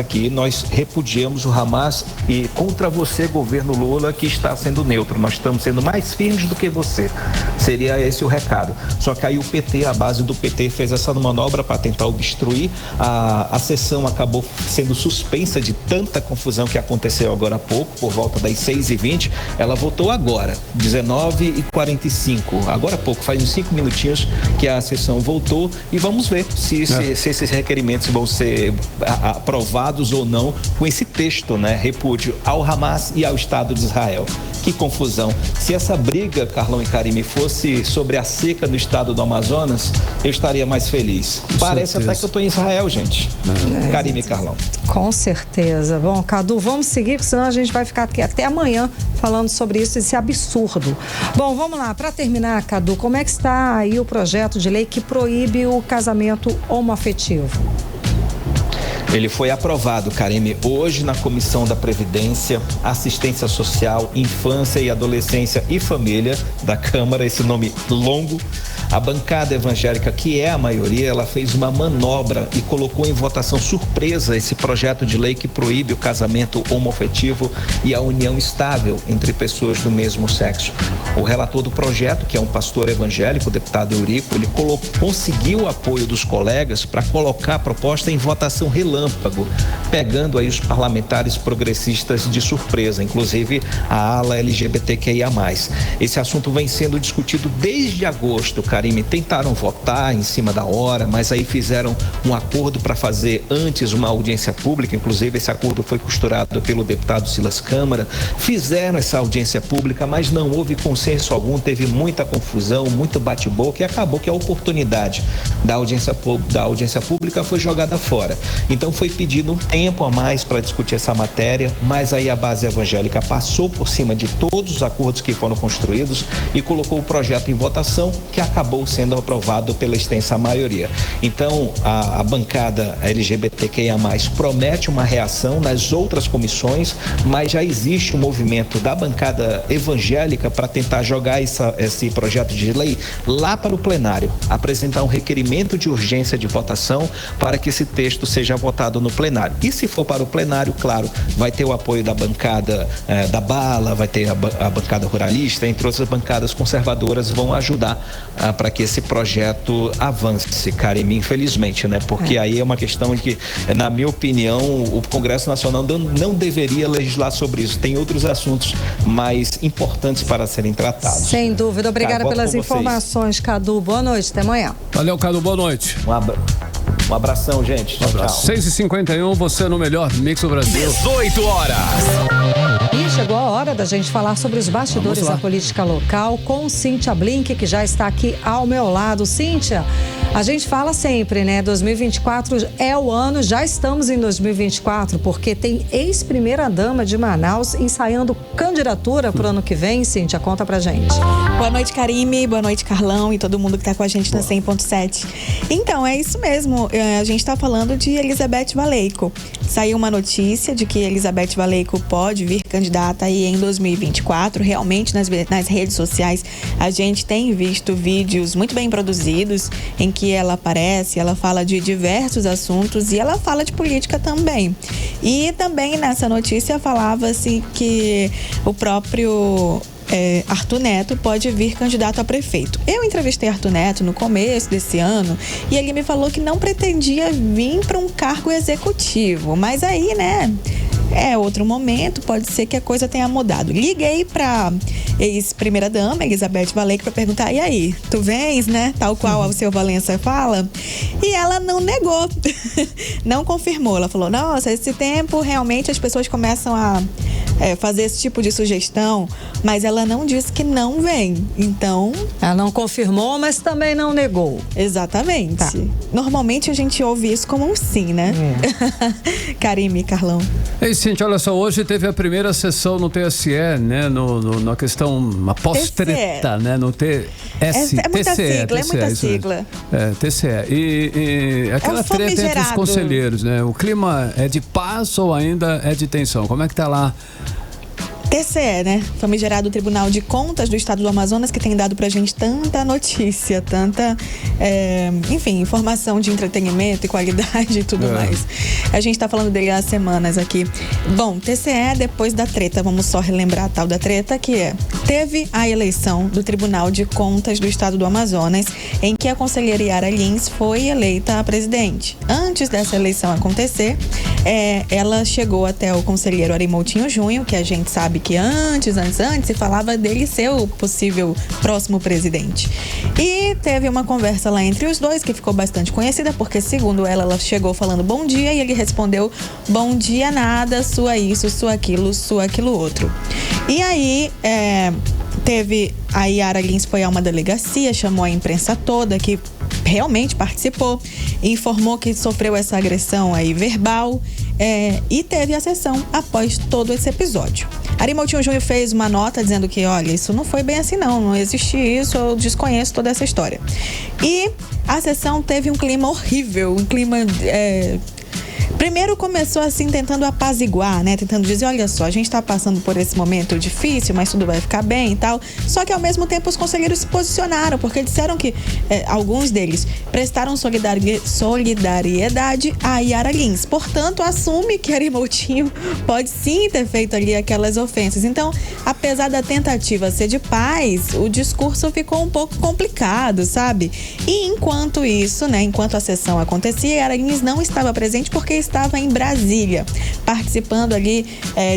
repudiamos elegemos o Hamas e contra você, governo Lula, que está sendo neutro. Nós estamos sendo mais firmes do que você. Seria esse o recado. Só que aí o PT, a base do PT, fez essa manobra para tentar obstruir. A sessão acabou sendo suspensa de tanta confusão que aconteceu agora há pouco, por volta das 6h20. Ela voltou agora, 19h45. Agora há pouco, faz uns 5 minutinhos que a sessão voltou e vamos ver se esses requerimentos vão ser aprovados ou não com esse texto, né? Repúdio ao Hamas e ao Estado de Israel. Que confusão. Se essa briga, Carlão e Karime, fosse sobre a seca no estado do Amazonas, eu estaria mais feliz. Parece até que eu estou em Israel, gente. Karime e Carlão. Com certeza. Bom, Cadu, vamos seguir, porque senão a gente vai ficar aqui até amanhã falando sobre isso, esse absurdo. Bom, vamos lá. Para terminar, Cadu, como é que está aí o projeto de lei que proíbe o casamento homoafetivo? Ele foi aprovado, Karime, hoje na Comissão da Previdência, Assistência Social, Infância e Adolescência e Família da Câmara, esse nome longo. A bancada evangélica, que é a maioria, ela fez uma manobra e colocou em votação surpresa esse projeto de lei que proíbe o casamento homoafetivo e a união estável entre pessoas do mesmo sexo. O relator do projeto, que é um pastor evangélico, o deputado Eurico, ele conseguiu o apoio dos colegas para colocar a proposta em votação relâmpago, pegando aí os parlamentares progressistas de surpresa, inclusive a ala LGBTQIA+. Esse assunto vem sendo discutido desde agosto, Karime. Tentaram votar em cima da hora, mas aí fizeram um acordo para fazer antes uma audiência pública, inclusive esse acordo foi costurado pelo deputado Silas Câmara. Fizeram essa audiência pública, mas não houve consenso algum, teve muita confusão, muito bate-boca e acabou que a oportunidade da audiência pública foi jogada fora. Então foi pedido um tempo a mais para discutir essa matéria, mas aí a base evangélica passou por cima de todos os acordos que foram construídos e colocou o projeto em votação, que acabou sendo aprovado pela extensa maioria. Então, a bancada LGBTQIA+, promete uma reação nas outras comissões, mas já existe um movimento da bancada evangélica para tentar jogar esse projeto de lei lá para o plenário, apresentar um requerimento de urgência de votação para que esse texto seja votado no plenário. E se for para o plenário, claro, vai ter o apoio da bancada da Bala, vai ter a bancada ruralista, entre outras bancadas conservadoras vão ajudar para que esse projeto avance, Karime, infelizmente, né? Porque aí é uma questão de que, na minha opinião, o Congresso Nacional não deveria legislar sobre isso. Tem outros assuntos mais importantes para serem tratados. Sem dúvida. Obrigada pelas informações, Cadu. Boa noite, até amanhã. Valeu, Cadu, boa noite. Um abração, gente. Tchau, tchau. 6h51, você no melhor mix do Brasil. 18 horas. E chegou a hora da gente falar sobre os bastidores da política local com Cíntia Blink, que já está aqui ao meu lado. Cíntia, a gente fala sempre, né? 2024 é o ano, já estamos em 2024, porque tem ex-primeira-dama de Manaus ensaiando candidatura para o ano que vem. Cíntia, conta pra gente. Boa noite, Karime. Boa noite, Carlão e todo mundo que está com a gente na 100.7. Então, é isso mesmo. A gente está falando de Elizabeth Valeico. Saiu uma notícia de que Elizabeth Valeico pode vir candidata aí em 2024. Realmente, nas redes sociais, a gente tem visto vídeos muito bem produzidos em que ela aparece, ela fala de diversos assuntos e ela fala de política também. E também nessa notícia falava-se que o próprio Arthur Neto pode vir candidato a prefeito. Eu entrevistei Arthur Neto no começo desse ano e ele me falou que não pretendia vir para um cargo executivo, mas aí, né, é outro momento, pode ser que a coisa tenha mudado. Liguei para ex-primeira-dama, Elizabeth Valeico, para perguntar, e aí, tu vens, né? Tal qual o seu Valença fala. E ela não negou, não confirmou. Ela falou, nossa, esse tempo realmente as pessoas começam a fazer esse tipo de sugestão, mas ela não disse que não vem. Então... ela não confirmou, mas também não negou. Exatamente. Tá. Normalmente a gente ouve isso como um sim, né? Karime, Carlão. Ei, Cíntia, olha só, hoje teve a primeira sessão no TSE, né? Na questão, uma pós-treta, né? No TSE. É muita sigla, é muita sigla. TSE. E aquela treta entre os conselheiros, né? O clima é de paz ou ainda é de tensão? Como é que tá lá TCE, né? Famigerado Tribunal de Contas do Estado do Amazonas, que tem dado pra gente tanta notícia, tanta, enfim, informação de entretenimento e qualidade e tudo mais. A gente tá falando dele há semanas aqui. Bom, TCE, depois da treta, vamos só relembrar a tal da treta, que teve a eleição do Tribunal de Contas do Estado do Amazonas, em que a conselheira Yara Lins foi eleita a presidente. Antes dessa eleição acontecer, ela chegou até o conselheiro Arimoutinho Júnior, que a gente sabe que antes se falava dele ser o possível próximo presidente. E teve uma conversa lá entre os dois que ficou bastante conhecida, porque segundo ela chegou falando bom dia e ele respondeu bom dia nada, sua isso, sua aquilo outro. E aí teve a Yara Lins foi a uma delegacia, chamou a imprensa toda que realmente participou, informou que sofreu essa agressão aí verbal e teve a sessão após todo esse episódio. Arimoutinho Júnior fez uma nota dizendo que, olha, isso não foi bem assim não existe isso, eu desconheço toda essa história. E a sessão teve um clima horrível, um clima... Primeiro começou assim, tentando apaziguar, né? Tentando dizer, olha só, a gente tá passando por esse momento difícil, mas tudo vai ficar bem e tal. Só que ao mesmo tempo os conselheiros se posicionaram, porque disseram que alguns deles prestaram solidariedade a Yara Lins. Portanto, assume que Arimoutinho pode sim ter feito ali aquelas ofensas. Então, apesar da tentativa ser de paz, o discurso ficou um pouco complicado, sabe? E enquanto isso, né? Enquanto a sessão acontecia, Yara Lins não estava presente porque estava em Brasília, participando ali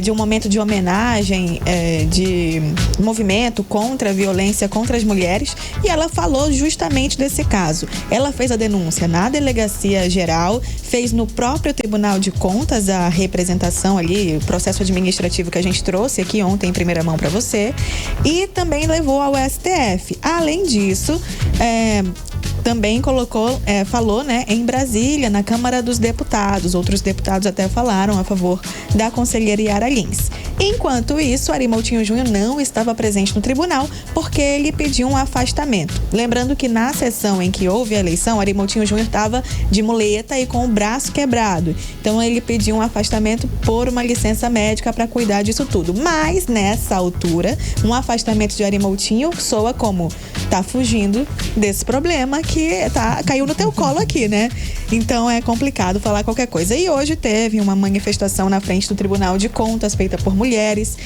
de um momento de homenagem, de movimento contra a violência contra as mulheres, e ela falou justamente desse caso. Ela fez a denúncia na delegacia geral, fez no próprio Tribunal de Contas a representação ali, o processo administrativo que a gente trouxe aqui ontem em primeira mão para você, e também levou ao STF. Além disso, também falou, né, em Brasília, na Câmara dos Deputados. Outros deputados até falaram a favor da conselheira Yara Lins. Enquanto isso, Arimoutinho Júnior não estava presente no tribunal porque ele pediu um afastamento. Lembrando que na sessão em que houve a eleição, Arimoutinho Júnior estava de muleta e com o braço quebrado. Então ele pediu um afastamento por uma licença médica para cuidar disso tudo. Mas nessa altura, um afastamento de Arimoutinho soa como tá fugindo desse problema que caiu no teu colo aqui, né? Então é complicado falar qualquer coisa. E hoje teve uma manifestação na frente do Tribunal de Contas feita por mulheres,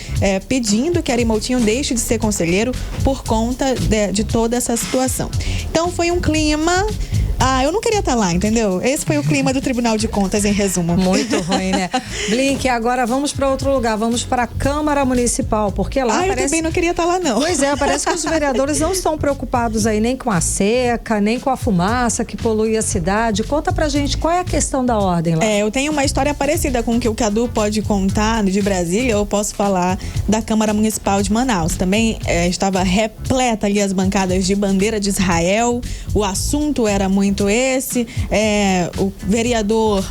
pedindo que Arimoutinho deixe de ser conselheiro por conta de toda essa situação. Então foi um clima... eu não queria estar lá, entendeu? Esse foi o clima do Tribunal de Contas, em resumo. Muito ruim, né? Blink, agora vamos para outro lugar, vamos para a Câmara Municipal, porque lá eu também não queria estar lá, não. Pois parece que os vereadores não estão preocupados aí nem com a seca, nem com a fumaça que polui a cidade. Conta pra gente qual é a questão da ordem lá. Eu tenho uma história parecida com o que o Cadu pode contar de Brasília, eu posso falar da Câmara Municipal de Manaus. Também estava repleta ali as bancadas de bandeira de Israel, o assunto era muito esse, o vereador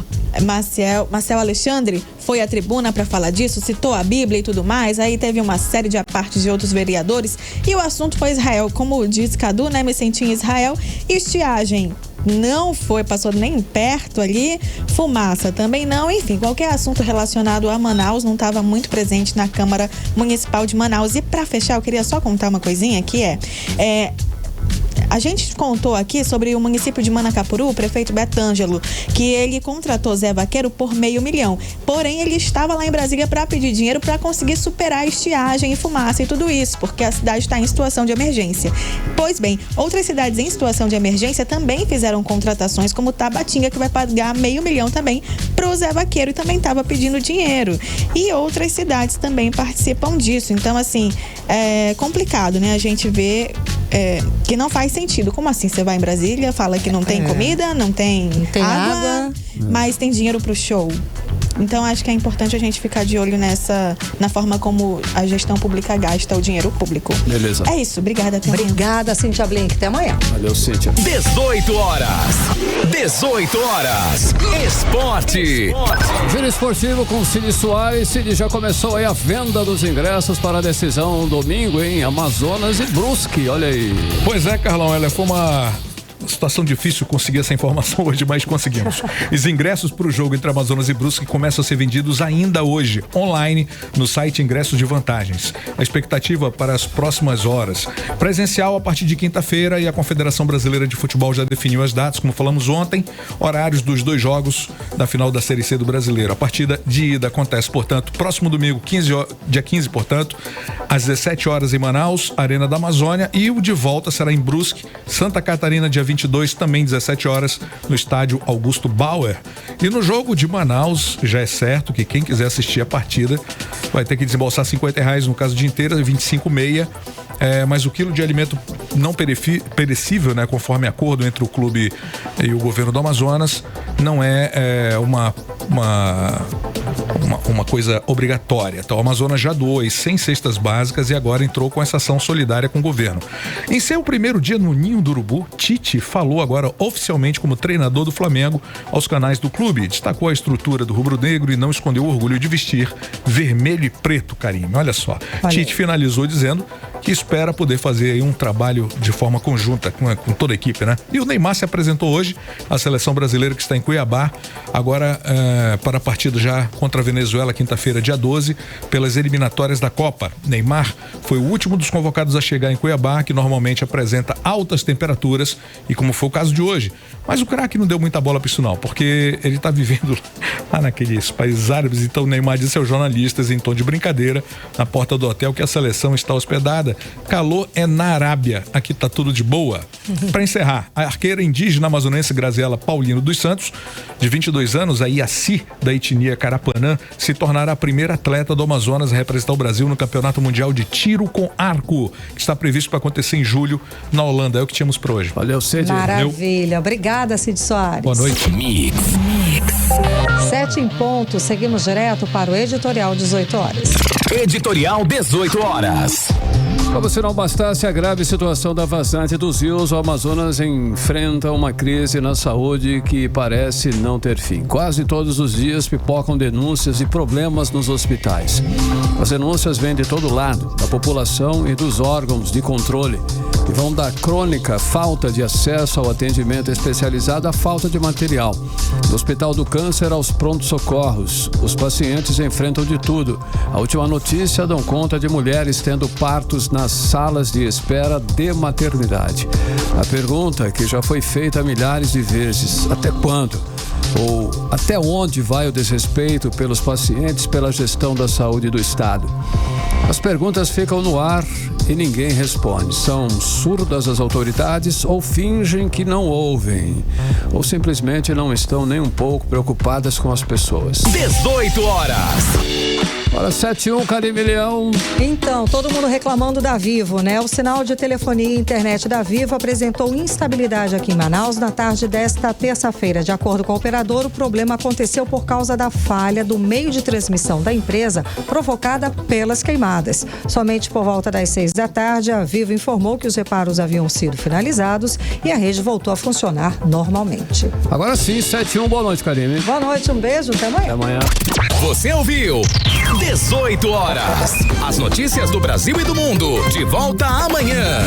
Marcel Alexandre foi à tribuna para falar disso, citou a Bíblia e tudo mais, aí teve uma série de apartes de outros vereadores e o assunto foi Israel. Como diz Cadu, né, me senti em Israel. Estiagem não passou nem perto ali, fumaça também não, enfim, qualquer assunto relacionado a Manaus não estava muito presente na Câmara Municipal de Manaus. E para fechar, eu queria só contar uma coisinha que a gente contou aqui sobre o município de Manacapuru, o prefeito Betângelo, que ele contratou Zé Vaqueiro por R$500 mil. Porém, ele estava lá em Brasília para pedir dinheiro para conseguir superar a estiagem e fumaça e tudo isso, porque a cidade está em situação de emergência. Pois bem, outras cidades em situação de emergência também fizeram contratações, como Tabatinga, que vai pagar R$500 mil também para o Zé Vaqueiro e também estava pedindo dinheiro. E outras cidades também participam disso. Então, assim, é complicado, né? A gente vê que não faz sentido. Como assim? Você vai em Brasília, fala que não tem comida, não tem água, mas tem dinheiro pro show. Então acho que é importante a gente ficar de olho na forma como a gestão pública gasta o dinheiro público. Beleza. É isso, obrigada. Obrigada, Cíntia Blink. Até amanhã. Valeu, Cíntia. 18 horas. Esporte. Giro esportivo com Cid Soares. Cid, já começou aí a venda dos ingressos para a decisão domingo em Amazonas e Brusque, olha aí. Pois é, Carlão, ela foi situação difícil conseguir essa informação hoje, mas conseguimos. Os ingressos para o jogo entre Amazonas e Brusque começam a ser vendidos ainda hoje, online, no site Ingressos de Vantagens. A expectativa para as próximas horas. Presencial a partir de quinta-feira, e a Confederação Brasileira de Futebol já definiu as datas, como falamos ontem, horários dos 2 jogos da final da Série C do Brasileiro. A partida de ida acontece, portanto, próximo domingo, dia 15, portanto, às 17 horas em Manaus, Arena da Amazônia, e o de volta será em Brusque, Santa Catarina, dia 22, também 17 horas, no estádio Augusto Bauer. E no jogo de Manaus, já é certo que quem quiser assistir a partida vai ter que desembolsar R$50 no caso de inteira, 25,6. Mas o quilo de alimento não perecível, né, conforme acordo entre o clube e o governo do Amazonas, não é uma coisa obrigatória. Então, o Amazonas já doou 100 cestas básicas e agora entrou com essa ação solidária com o governo. Em seu primeiro dia no Ninho do Urubu, Tite falou agora oficialmente como treinador do Flamengo aos canais do clube. Destacou a estrutura do rubro-negro e não escondeu o orgulho de vestir vermelho e preto, Karime. Olha só. Tite finalizou dizendo que espera poder fazer aí um trabalho de forma conjunta com toda a equipe, né? E o Neymar se apresentou hoje à seleção brasileira, que está em Cuiabá, agora para a partida já contra a Venezuela, quinta-feira, dia 12, pelas eliminatórias da Copa. Neymar foi o último dos convocados a chegar em Cuiabá, que normalmente apresenta altas temperaturas, e como foi o caso de hoje. Mas o craque não deu muita bola para isso não, porque ele está vivendo lá naqueles países árabes. Então o Neymar disse aos jornalistas, em tom de brincadeira, na porta do hotel, que a seleção está hospedada. Calor é na Arábia, aqui tá tudo de boa. Para encerrar, a arqueira indígena amazonense Graziela Paulino dos Santos, de 22 anos, a Iaci, da etnia Carapanã, se tornará a primeira atleta do Amazonas a representar o Brasil no Campeonato Mundial de Tiro com Arco, que está previsto para acontecer em julho na Holanda. É o que tínhamos para hoje. Valeu, Cid. Maravilha. Obrigada, Cid Soares. Boa noite. Mix. 7 em ponto. Seguimos direto para o Editorial 18 horas. Editorial 18 horas. Como se não bastasse a grave situação da vazante dos rios, o Amazonas enfrenta uma crise na saúde que parece não ter fim. Quase todos os dias pipocam denúncias de problemas nos hospitais. As denúncias vêm de todo lado, da população e dos órgãos de controle, e vão da crônica falta de acesso ao atendimento especializado à falta de material. Do Hospital do Câncer aos prontos-socorros, os pacientes enfrentam de tudo. A última notícia dão conta de mulheres tendo partos nas salas de espera de maternidade. A pergunta que já foi feita milhares de vezes: até quando? Ou até onde vai o desrespeito pelos pacientes pela gestão da saúde do Estado? As perguntas ficam no ar e ninguém responde. São surdas as autoridades ou fingem que não ouvem? Ou simplesmente não estão nem um pouco preocupadas com as pessoas? 18 horas. Hora 7:01, Karime Leão. Então, todo mundo reclamando da Vivo, né? O sinal de telefonia e internet da Vivo apresentou instabilidade aqui em Manaus na tarde desta terça-feira. De acordo com o operador, o problema aconteceu por causa da falha do meio de transmissão da empresa provocada pelas queimadas. Somente por volta das 6 da tarde, a Vivo informou que os reparos haviam sido finalizados e a rede voltou a funcionar normalmente. Agora sim, 7:01, boa noite, Karime. Boa noite, um beijo, até amanhã. Até amanhã. Você ouviu 18 horas. As notícias do Brasil e do mundo. De volta amanhã.